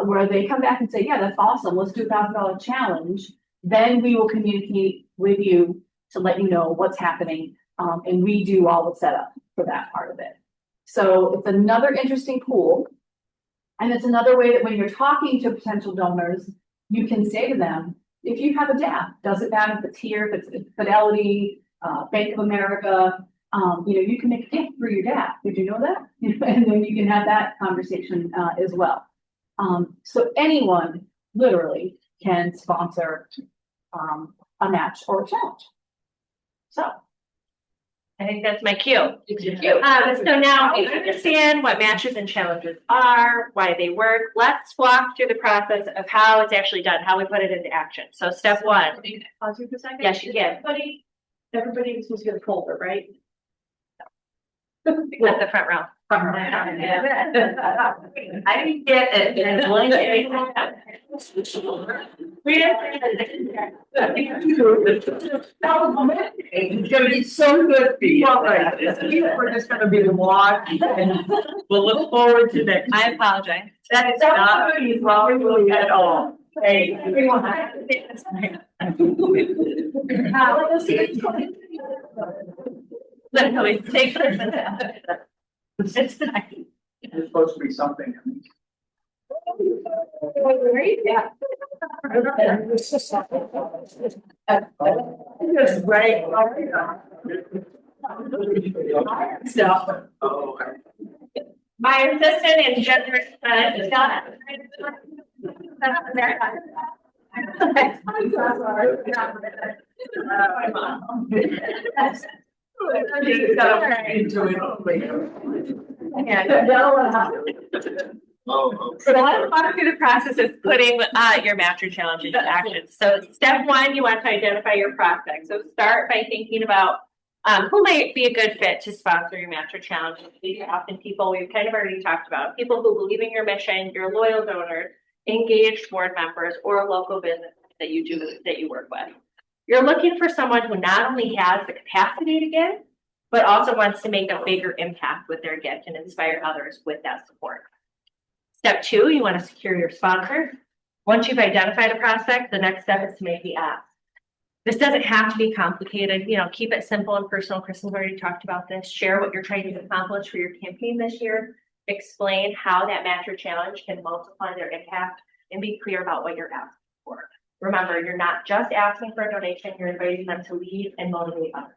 where they come back and say, yeah, that's awesome, let's do $1,000 challenge, then we will communicate with you to let you know what's happening. And we do all the setup for that part of it. So it's another interesting pool. And it's another way that when you're talking to potential donors, you can say to them, if you have a DAF, doesn't matter if it's here, if it's Fidelity, Bank of America, you can make a gift through your DAF. Did you know that? And then you can have that conversation as well. So anyone literally can sponsor a match or a challenge. So I think that's my cue. it's your cue. So now we understand what matches and challenges are, why they work. Let's walk through the process of how it's actually done, how we put it into action. So step 1. Pause you for a second. Yes, you can. Everybody was supposed to get a folder, right? At the front row. I didn't get it. And one day. It's gonna be so good for you. We're just gonna be watching, and we'll look forward to next. I apologize. That is not wrong at all. Hey, everyone. Literally, take It's supposed to be something. Just right. Stuff. my assistant and generous, Donna. So let's walk through the process of putting your matcher challenge into action. So step 1, you want to identify your prospect. So start by thinking about who might be a good fit to sponsor your matcher challenge. These are often people we've kind of already talked about, people who believe in your mission, your loyal donors, engaged board members, or local businesses. that you work with. You're looking for someone who not only has the capacity to give, but also wants to make a bigger impact with their gift and inspire others with that support. Step 2, you want to secure your sponsor. Once you've identified a prospect, the next step is to make the ask. This doesn't have to be complicated, keep it simple and personal. Kristen's already talked about this. Share what you're trying to accomplish for your campaign this year. Explain how that match or challenge can multiply their impact, and be clear about what you're asking for. Remember, you're not just asking for a donation, you're inviting them to lead and motivate others.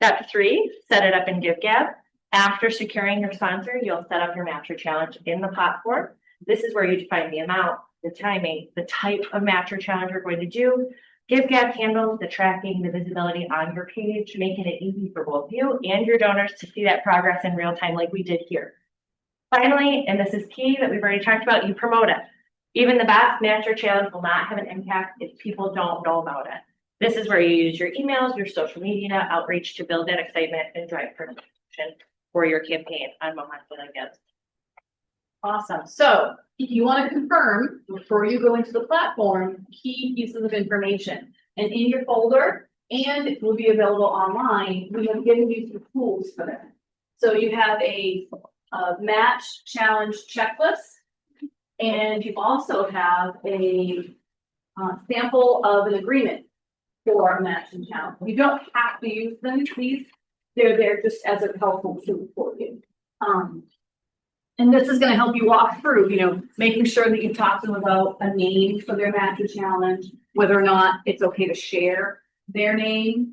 Step 3, set it up in GiveGab. After securing your sponsor, you'll set up your match or challenge in the platform. This is where you define the amount, the timing, the type of match or challenge you're going to do. GiveGab handles the tracking, the visibility on your page, making it easy for both you and your donors to see that progress in real time like we did here. Finally, and this is key that we've already talked about, you promote it. Even the best match or challenge will not have an impact if people don't know about it. This is where you use your emails, your social media outreach to build that excitement and drive promotion for your campaign on Mohawk Valley Gives. Awesome. So if you want to confirm before you go into the platform, key pieces of information, and in your folder, and it will be available online, we have given you some tools for that. So you have a match challenge checklist, and you also have a sample of an agreement for a match and challenge. You don't have to use them, please. They're there just as a helpful tool for you. And this is going to help you walk through, making sure that you talk to them about a name for their match or challenge, whether or not it's okay to share their name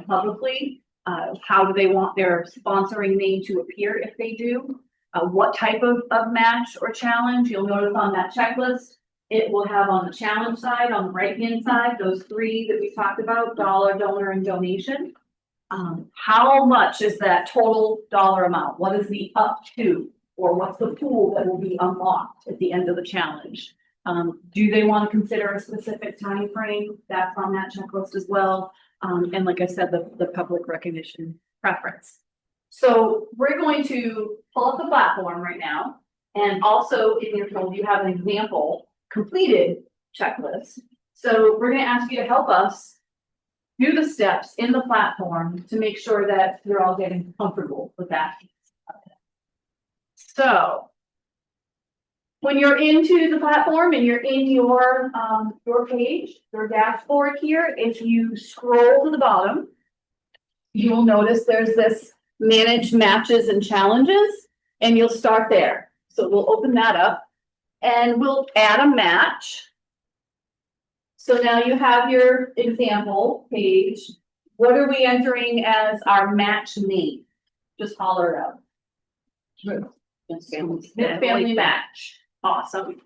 publicly. How do they want their sponsoring name to appear if they do? What type of match or challenge? You'll notice on that checklist, it will have on the challenge side, on the right-hand side, those 3 that we talked about, dollar, donor, and donation. How much is that total dollar amount? What is the up to? Or what's the pool that will be unlocked at the end of the challenge? Do they want to consider a specific time frame? That's on that checklist as well. And like I said, the public recognition preference. So we're going to pull up the platform right now. And also in your folder, you have an example completed checklist. So we're going to ask you to help us do the steps in the platform to make sure that you're all getting comfortable with that. So when you're into the platform and you're in your page, your dashboard here, if you scroll to the bottom, you will notice there's this manage matches and challenges, and you'll start there. So we'll open that up and we'll add a match. So now you have your example page. What are we entering as our match name? Just holler it out. Family match. Awesome.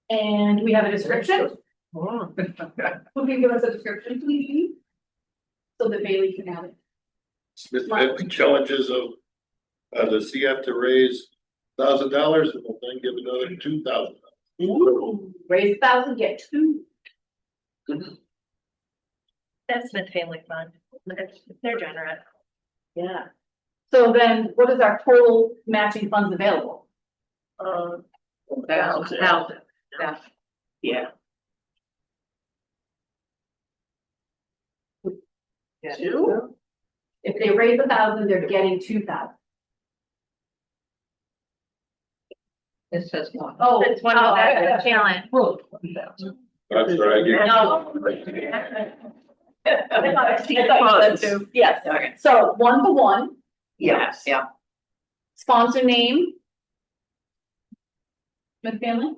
And we have a description. Who can give us a description, please? So that Bailey can have it. Smith Family challenges of does he have to raise $1,000 and then give another $2,000? Raise 1,000, get 2. That's Smith Family Fund. They're generous. Yeah. So then what is our total matching funds available? 1,000. Yeah. Yeah. 2? If they raise 1,000, they're getting 2,000. It says 1. Oh, It's one of the challenge. That's right. No. Yes. Okay. So 1-to-1. Yes, yeah. Sponsor name. Smith Family?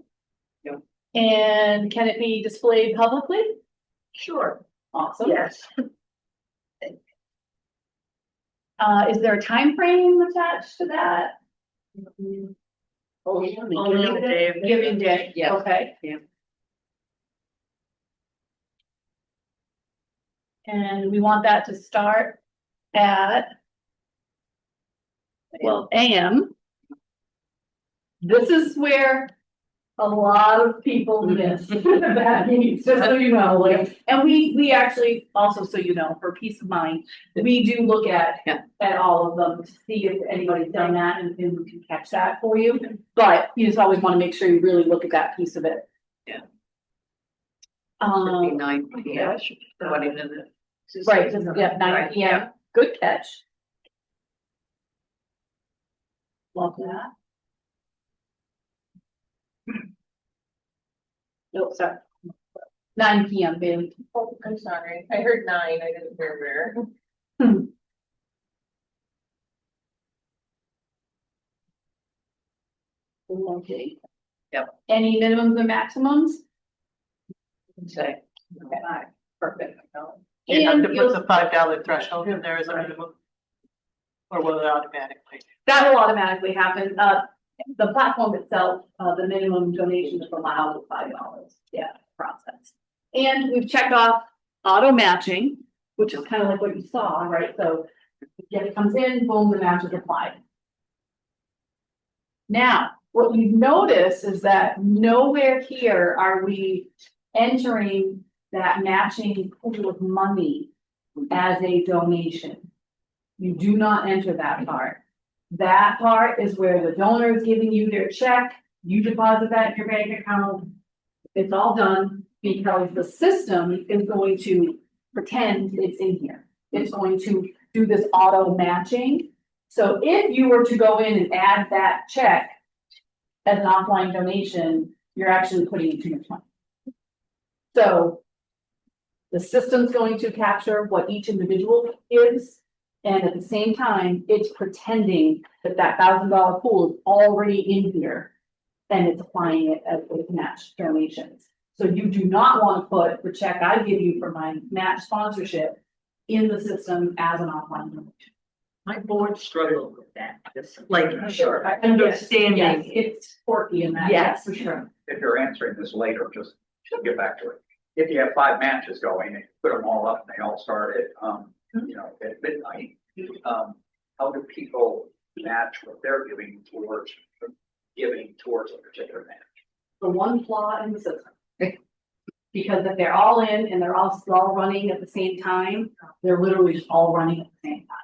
Yeah. And can it be displayed publicly? Sure. Awesome. Yes. Is there a time frame attached to that? Only Giving day. Yeah. Okay. Yeah. And we want that to start at 12 a.m. This is where a lot of people miss that means, just so you know, like, and we actually, also so you know, for peace of mind, we do look at all of them to see if anybody's done that and we can catch that for you. But you just always want to make sure you really look at that piece of it. Yeah. Um, 9 p.m. Somebody in the- right, yeah, 9 p.m. Good catch. Love that. No, sorry. 9 p.m. Bailey. Oh, I'm sorry, I heard 9, I didn't hear where. Okay. Yep. Any minimums and maximums? Say. Okay, all right, perfect. You have And to put you'll- the $5 threshold in there as a minimum. Or will it automatically? that will automatically happen. The platform itself, the minimum donation is allowed at $5. Yeah, process. And we've checked off auto matching, which is kind of like what you saw, right? So if it comes in, boom, the match is applied. Now, what you notice is that nowhere here are we entering that matching pool of money as a donation. You do not enter that part. That part is where the donor is giving you their check, you deposit that in your bank account. It's all done because the system is going to pretend it's in here. It's going to do this auto matching. So if you were to go in and add that check as an offline donation, you're actually putting in too much money. So the system's going to capture what each individual is. And at the same time, it's pretending that that $1,000 pool is already in here. And it's applying it as a match donations. So you do not want to put the check I give you for my match sponsorship in the system as an offline donation. My board struggled with that, just like Sure. understanding. Yes, it's quirky in that. Yes. For sure. If you're answering this later, just get back to it. If you have 5 matches going and you put them all up and they all start at, at midnight, how do people match what they're giving towards a particular match? The one flaw in the system. Because if they're all in and they're all running at the same time, they're literally just all running at the same time.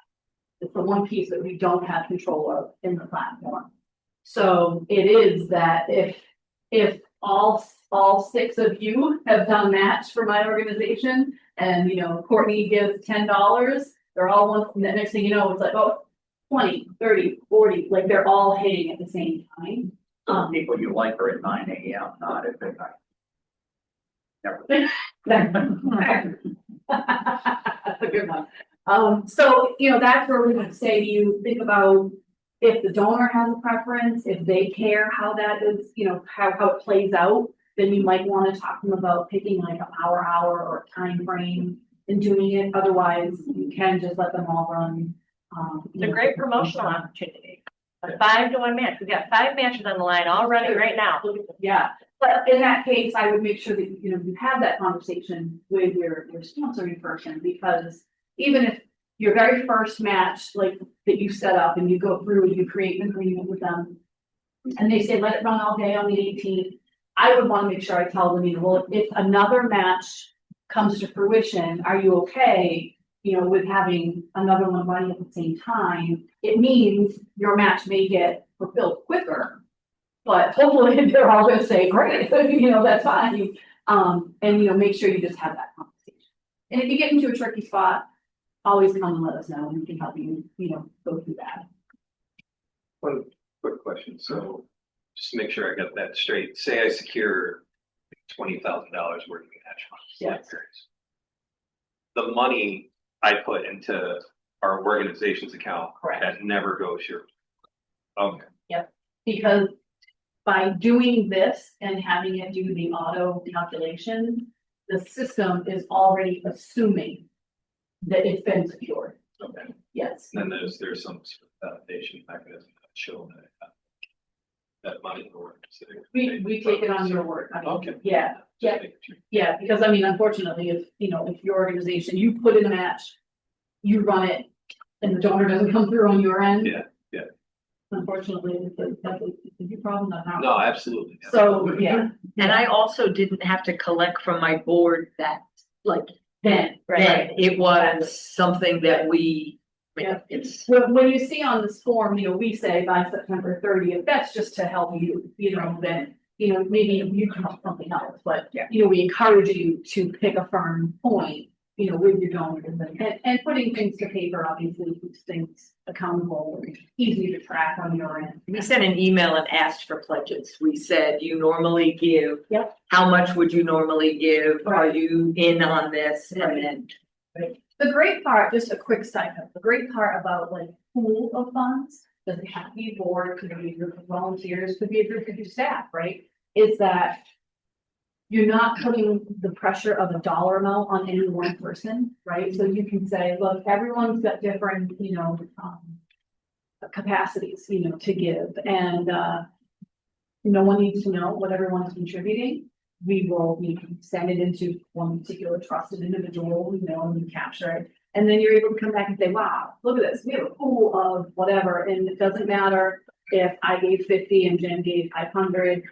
It's the one piece that we don't have control of in the platform. So it is that if all 6 of you have done match for my organization and, Courtney gives $10, they're all one, and the next thing you know, it's like, oh, 20, 30, 40, like they're all hitting at the same time. People you like are at 9 a.m., not at midnight. Never. That's a good one. So, that's where we would say to you, think about if the donor has a preference, if they care how that is, how it plays out, then you might want to talk to them about picking like a power hour or a time frame and doing it. Otherwise, you can just let them all run. It's a great promotional opportunity. A 5-to-1 match. We've got 5 matches on the line all running right now. Yeah, but in that case, I would make sure that, you have that conversation with your sponsoring person, because even if your very first match, like that you set up and you go through and you create an agreement with them, and they say, let it run all day on the 18th, I would want to make sure I tell them, well, if another match comes to fruition, are you okay, with having another one running at the same time? It means your match may get fulfilled quicker, but hopefully they're all gonna say, great, that's fine. And make sure you just have that conversation. And if you get into a tricky spot, always come and let us know, and we can help you, go through that. One quick question, so just to make sure I got that straight, say I secure $20,000 worth of match funds. Yes. The money I put into our organization's account. Correct. That never goes your. Okay. Because by doing this and having it do the auto calculation, the system is already assuming that it's been secured. Okay. Yes. And then there's some sort of validation mechanism that show that money or. We take it on your word. I mean, Okay. Yeah, yeah, because unfortunately, if your organization, you put in a match, you run it, and the donor doesn't come through on your end. Yeah. unfortunately, that's a huge problem that happens. No, absolutely. So, yeah. And I also didn't have to collect from my board that, like, Then, then it was something that we, Yeah. it's. When you see on this form, we say by September 30th, that's just to help you, then, maybe you come up with something else, but, we encourage you to pick a firm point, with your donors and putting things to paper, obviously, keeps things accountable, easy to track on your end. We sent an email and asked for pledges. We said, you normally give. Yep. How much would you normally give? Are Right. you in on this? And Right. then, The great part, just a quick side note, the great part about like pool of funds, doesn't have to be a board, could be a group of volunteers, could be a group of your staff, right? Is that you're not putting the pressure of a dollar amount on any one person, right? So you can say, look, everyone's got different, capacities, to give, and no one needs to know what everyone's contributing. We will, send it into one particular trusted individual, and we capture it. And then you're able to come back and say, wow, look at this, we have a pool of whatever, and it doesn't matter if I gave 50 and Jen gave 500.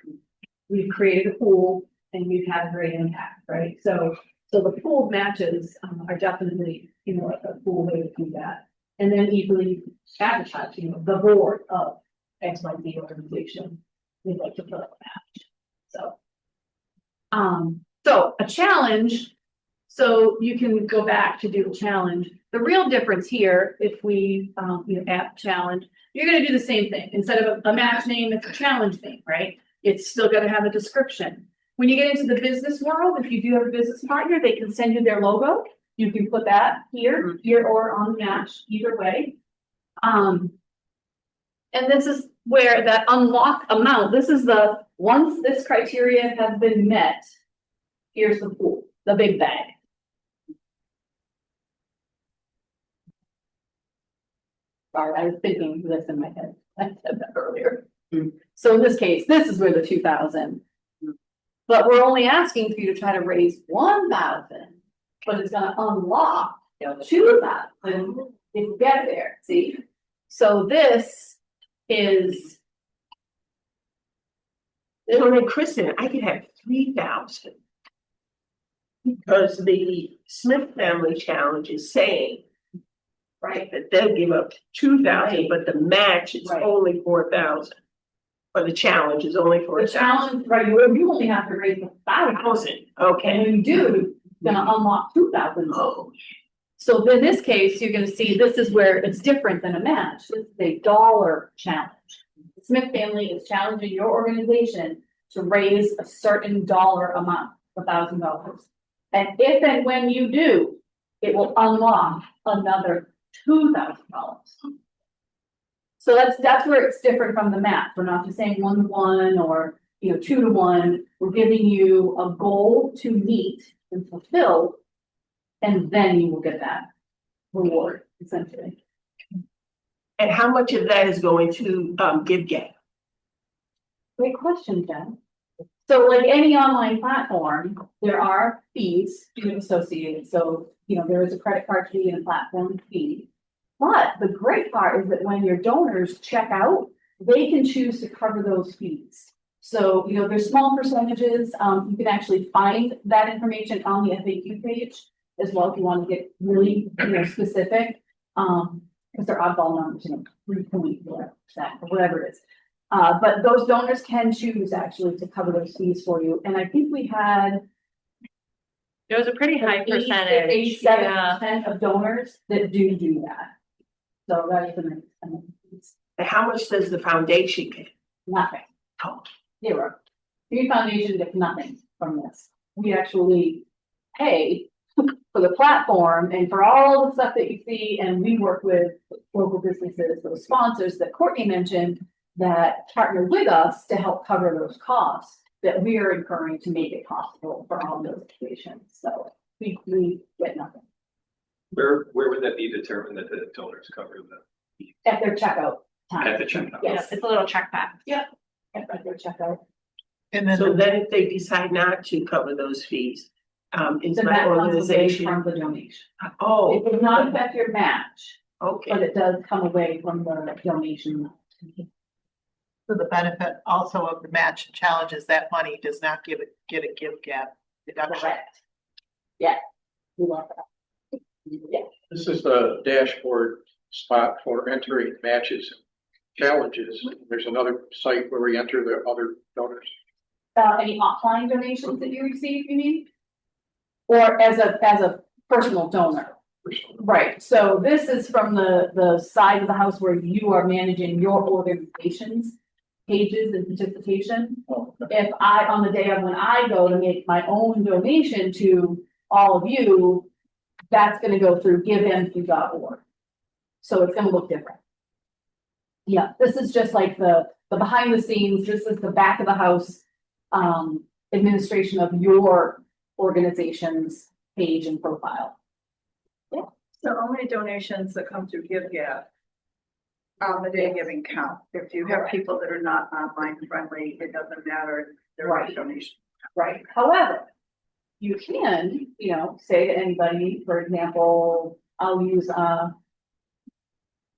We've created a pool and we've had a great impact, right? So the pool matches are definitely, a cool way to do that. And then easily advertise, the board of XYZ organization, we'd like to put up a match. So a challenge, so you can go back to do a challenge. The real difference here, if we, app challenge, you're gonna do the same thing. Instead of a match name, it's a challenge name, right? It's still gonna have a description. When you get into the business world, if you do have a business partner, they can send you their logo. You can put that here or on the match, either way. And this is where that unlock amount, this is once this criteria has been met, here's the pool, the big bag. Sorry, I was thinking this in my head. I said that earlier. So in this case, this is where the 2,000. But we're only asking for you to try to raise 1,000, but it's gonna unlock 2,000 if you get there, see? So this is. Kristen, I could have 3,000. Because the Smith Family Challenge is saying. Right, that they'll give up 2,000, but the match is Right. only 4,000. Or the challenge is only The 4,000. challenge, right, you only have to raise 1,000, and Okay. when you do, it's gonna unlock 2,000. Oh, So in this case, you're gonna see this is where it's different than a match. This is a dollar challenge. The Smith family is challenging your organization to raise a certain dollar amount, $1,000. And if and when you do, it will unlock another $2,000. So that's where it's different from the match. We're not just saying 1-to-1 or 2-to-1. We're giving you a goal to meet and fulfill. And then you will get that reward, essentially. and how much of that is going to give gap? Great question, Jen. So like any online platform, there are fees associated. So, there is a credit card fee and a platform fee. But the great part is that when your donors check out, they can choose to cover those fees. So, there's small percentages. You can actually find that information on the FAQ page as well if you want to get really, specific. Because they're oddball numbers, 3.0% or whatever it is. But those donors can choose actually to cover those fees for you. And I think we had It was a pretty high percentage. 87% of donors that do that. So that is And how much does the foundation get? nothing, Oh, zero. Green Foundation gets nothing from this. We actually pay for the platform and for all the stuff that you see, and we work with local businesses, those sponsors that Courtney mentioned that partner with us to help cover those costs that we are incurring to make it possible for all those situations. So we get nothing Where would that be determined that the donors cover the, at their checkout time. at the checkout? Yes, It's a little check back. at their checkout. And then so then if they decide not to cover those fees, is The my match comes away organization? from the donation. Oh, It does not affect your match, but okay. it does come away from the donation. For the benefit also of the match and challenges, that money does not get a give gap deduction. Correct. Yeah. We want that. Yeah. This is the dashboard spot for entering matches, challenges. There's another site where we enter the other donors. Any offline donations that you receive, you mean? Or as a personal donor? Right, so this is from the side of the house where you are managing your organization's pages and participation. Oh, If on the day of when I go to make my own donation to all of you, that's gonna go through givemp.org. So it's gonna look different. Yeah, this is just like the behind the scenes, this is the back of the house, administration of your organization's page and profile. So only donations that come through GiveGap on the day giving count. If you have people that are not online friendly, it doesn't matter. They're Right. donations. Right, however, you can, say to anybody, for example, I'll use, the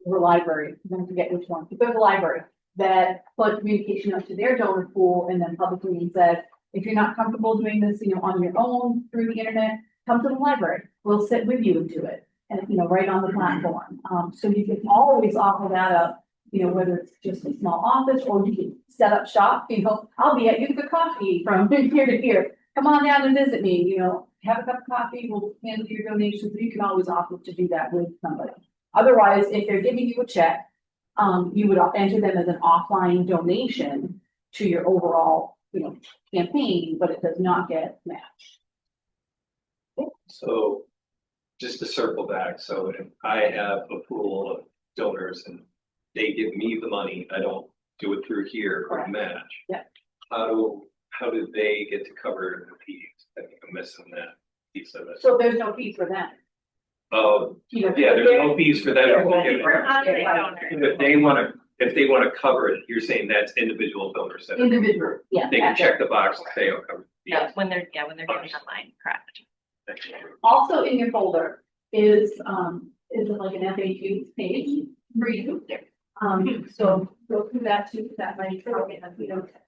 library, I'm gonna forget which one, but there's a library that put communication up to their donor pool and then publicly said, if you're not comfortable doing this, on your own through the internet, come to the library, we'll sit with you and do it. And, right on the platform, so you can always offer that up, whether it's just a small office or you can set up shop, I'll be at you for coffee from here to here. Come on down and visit me, have a cup of coffee, we'll handle your donations, you can always offer to do that with somebody. Otherwise, if they're giving you a check, you would enter them as an offline donation to your overall, campaign, but it does not get matched. So just to circle back, so if I have a pool of donors and they give me the money, I don't do it through here or Correct. match. Yeah. How do they get to cover the fees? I think I'm missing that piece of it. So there's no fee for them. Oh, yeah, there's no fees for them. We're online donors. If they wanna cover it, you're saying that's individual donors. that- Individual, yeah. They can check the box and say, I'll cover. the fees. When they're giving online, correct. Thank you. Also in your folder is it like an FAQ page for you. So go through that too, that might,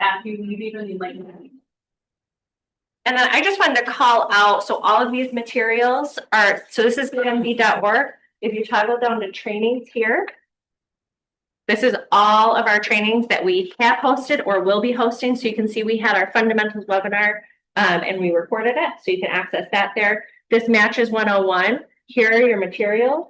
after you leave even, you might. And then I just wanted to call out, so all of these materials are, so this is givemp.org. If you toggle down to trainings here, this is all of our trainings that we have hosted or will be hosting. So you can see we had our fundamentals webinar and we recorded it. So you can access that there. This matches 101. Here are your materials.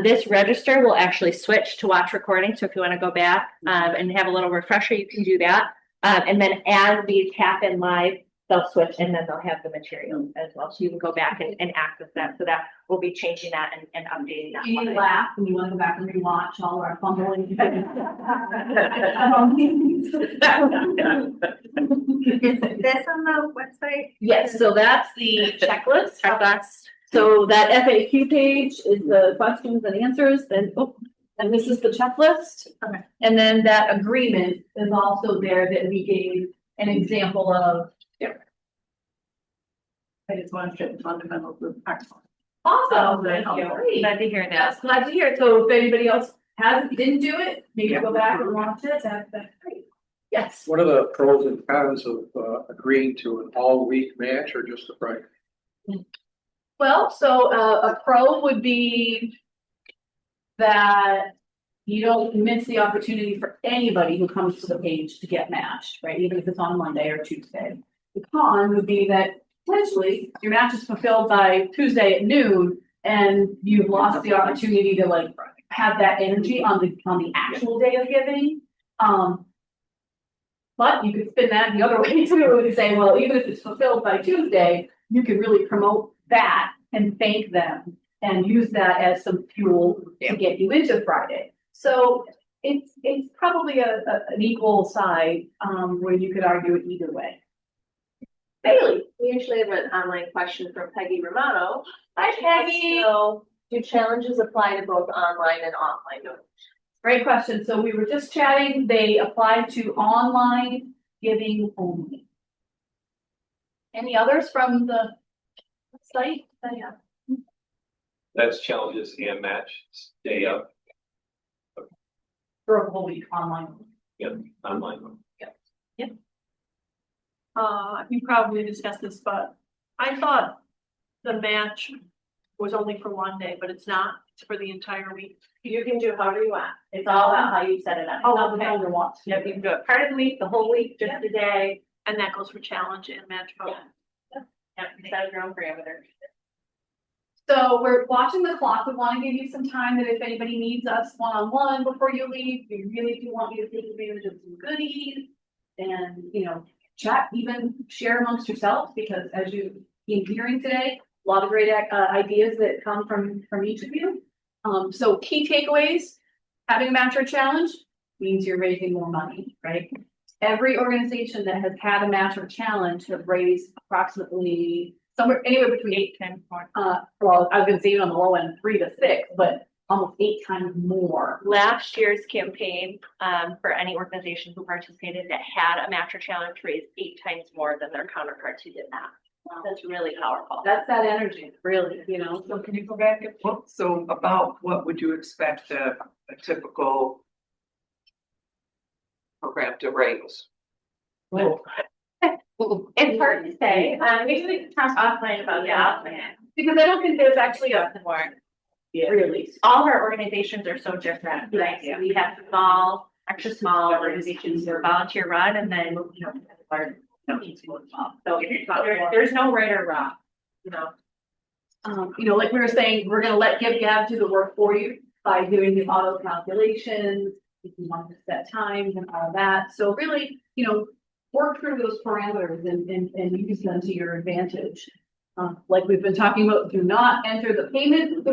This register will actually switch to watch recording. So if you want to go back and have a little refresher, you can do that. And then as these happen live, they'll switch and then they'll have the material as well. So you can go back and access that. So that we'll be changing that and updating that. You one. laugh when you want to go back and rewatch all our fumbling. Is this on the website? Yes, so that's the checklist. So that FAQ page is the questions and answers, and this is the checklist. Okay. And then that agreement is also there that we gave an example of. I just wanted to get the fundamentals of excellent. Awesome, Thank you. Great. Glad to hear that. Yes, glad to hear. So if anybody else didn't do it, maybe go back and watch it, that's great. Yes. What are the pros and cons of agreeing to an all-week match or just a Friday? Well, so a pro would be that you don't miss the opportunity for anybody who comes to the page to get matched, right? Even if it's on Monday or Tuesday. The con would be that potentially your match is fulfilled by Tuesday at noon and you've lost the opportunity to have that energy on the actual day of giving. But you could spin that the other way too and say, well, even if it's fulfilled by Tuesday, you can really promote that and thank them and use that as some fuel to get you into Friday. So it's probably an equal side where you could argue it either way. Bailey. We actually have an online question from Peggy Romano. Hi, Peggy. So do challenges apply to both online and offline donations? Great question. So we were just chatting. They apply to online giving only. Any others from the site? That's challenges and match, stay up. for a whole week online. Yep, online. You probably discussed this, but I thought the match was only for one day, but it's not, it's for the entire week. You can do however you want. It's all about how you set it up. Oh, How the okay. donor wants to. Yep, you can do it part of the week, the whole week, just a day. And that goes for challenge and match vote. Yep, you set your own parameters. So we're watching the clock. We want to give you some time that if anybody needs us one-on-one before you leave, we really do want you to take advantage of some goodies. And, you know, chat, even share amongst yourselves, because as you've been hearing today, a lot of great ideas that come from each of you. So key takeaways, having a match or challenge means you're raising more money, right? Every organization that has had a match or challenge have raised approximately anywhere between 8 and 10 more. Well, I was gonna say even on the low end, 3 to 6, but almost 8 times more. Last year's campaign, for any organization who participated that had a match or challenge raised 8 times more than their counterparts who did not. That's really powerful. That's that energy, really, you know. So can you go back and, so about what would you expect a typical program to raise? It's hard to say. Maybe we can talk offline about that. Because I don't think there's actually a More. really. All our organizations are so different, right? Yes. We have small, extra small organizations that are volunteer run, and then, you know, our companies as well. So there's no right or wrong, you know. You know, like we were saying, we're gonna let Give Gab do the work for you by doing the auto calculations, if you want to set times and all that. So really, you know, work through those parameters and use them to your advantage. Like we've been talking about, do not enter the payment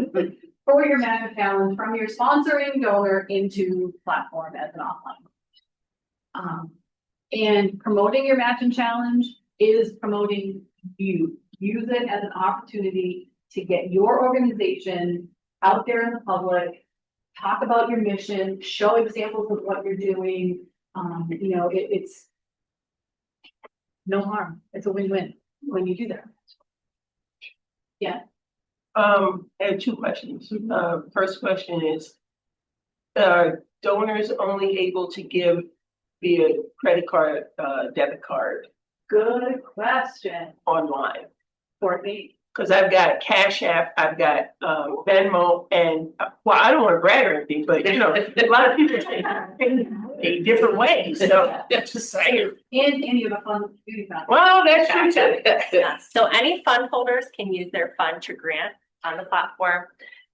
for your match account from your sponsoring donor into platform as an offline. And promoting your match and challenge is promoting you. Use it as an opportunity to get your organization out there in the public, talk about your mission, show examples of what you're doing. You know, it's no harm. It's a win-win when you do that. Yeah. I have 2 questions. First question is, donors only able to give via credit card, debit card Good question. online? For me. Cause I've got Cash App, I've got, Venmo, and, well, I don't wanna brag or anything, but you know, a lot of people pay different ways, so just saying. And any of the fun beauty pageants. Well, that's true too. Yeah, so any fund holders can use their fund to grant on the platform.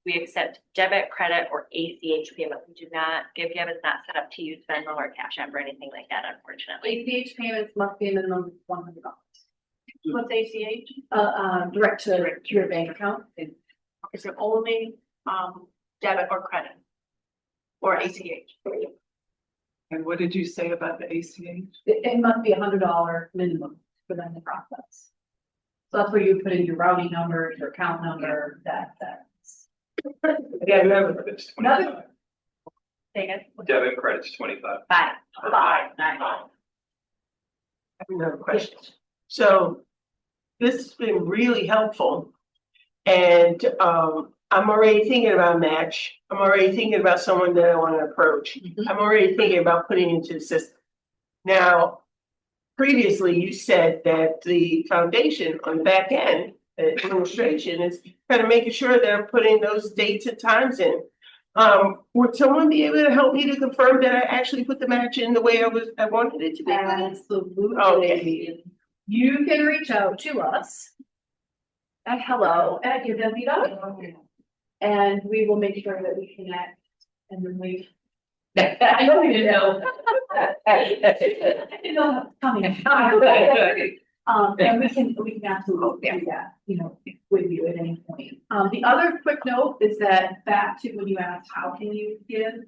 We accept debit, credit, or ACH payment. We do not, Give Gab is not set up to use Venmo or Cash App or anything like that, unfortunately. ACH payments must be a minimum of $100. What's ACH? Direct to your bank account. Is it only, debit or credit? Or ACH? And what did you say about the ACH? It must be $100 minimum for them to process. So that's where you put in your routing number, your account number, that's. Yeah, remember, It's Another- 25. Say again? Debit credit's 25. Bye. I have another question. So this has been really helpful. And I'm already thinking about a match. I'm already thinking about someone that I want to approach. I'm already thinking about putting into the system. Now, previously you said that the foundation on the back end, administration is kind of making sure that I'm putting those dates and times in. Would someone be able to help me to confirm that I actually put the match in the way I wanted it to be? Absolutely. Okay. You can reach out to us at hello@givegab.com. And we will make sure that we connect and then we. I don't even know. I didn't know that was coming. And we can absolutely do that, you know, with you at any point. The other quick note is that back to when you asked, how can you give?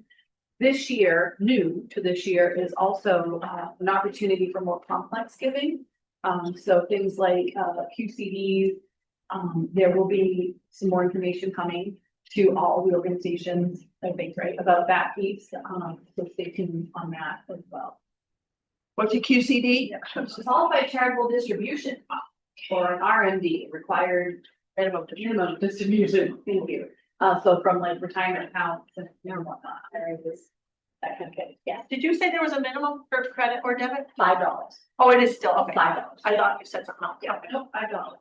This year, new to this year, is also an opportunity for more complex giving. So things like QCDs, there will be some more information coming to all the organizations, I think, right, about that piece. So stay tuned on that as well. What's a QCD? Qualified charitable distribution or an RMD, required minimum distribution. Thank you. So from like retirement accounts and whatnot, there is that kind of thing, yeah, Did you say there was a minimum for credit or debit? $5. Oh, it is still, okay. $5. I thought you said something else, yeah. Nope, $5.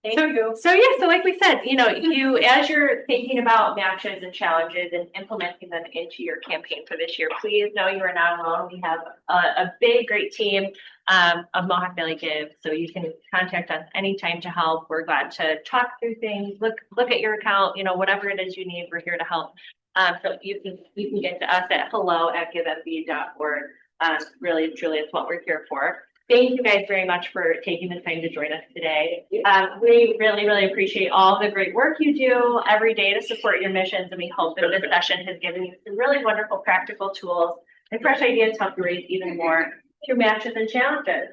Thank you. So yeah, so like we said, you, as you're thinking about matches and challenges and implementing them into your campaign for this year, please know you are not alone. We have a big, great team of Mohawk Valley Gives, so you can contact us anytime to help. We're glad to talk through things, look at your account, whatever it is you need, we're here to help. So you can get to us at hello@givemv.org. Really, truly, it's what we're here for. Thank you guys very much for taking the time to join us today. We really, really appreciate all the great work you do every day to support your missions, and we hope that this session has given you some really wonderful practical tools and fresh ideas to help you raise even more through matches and challenges.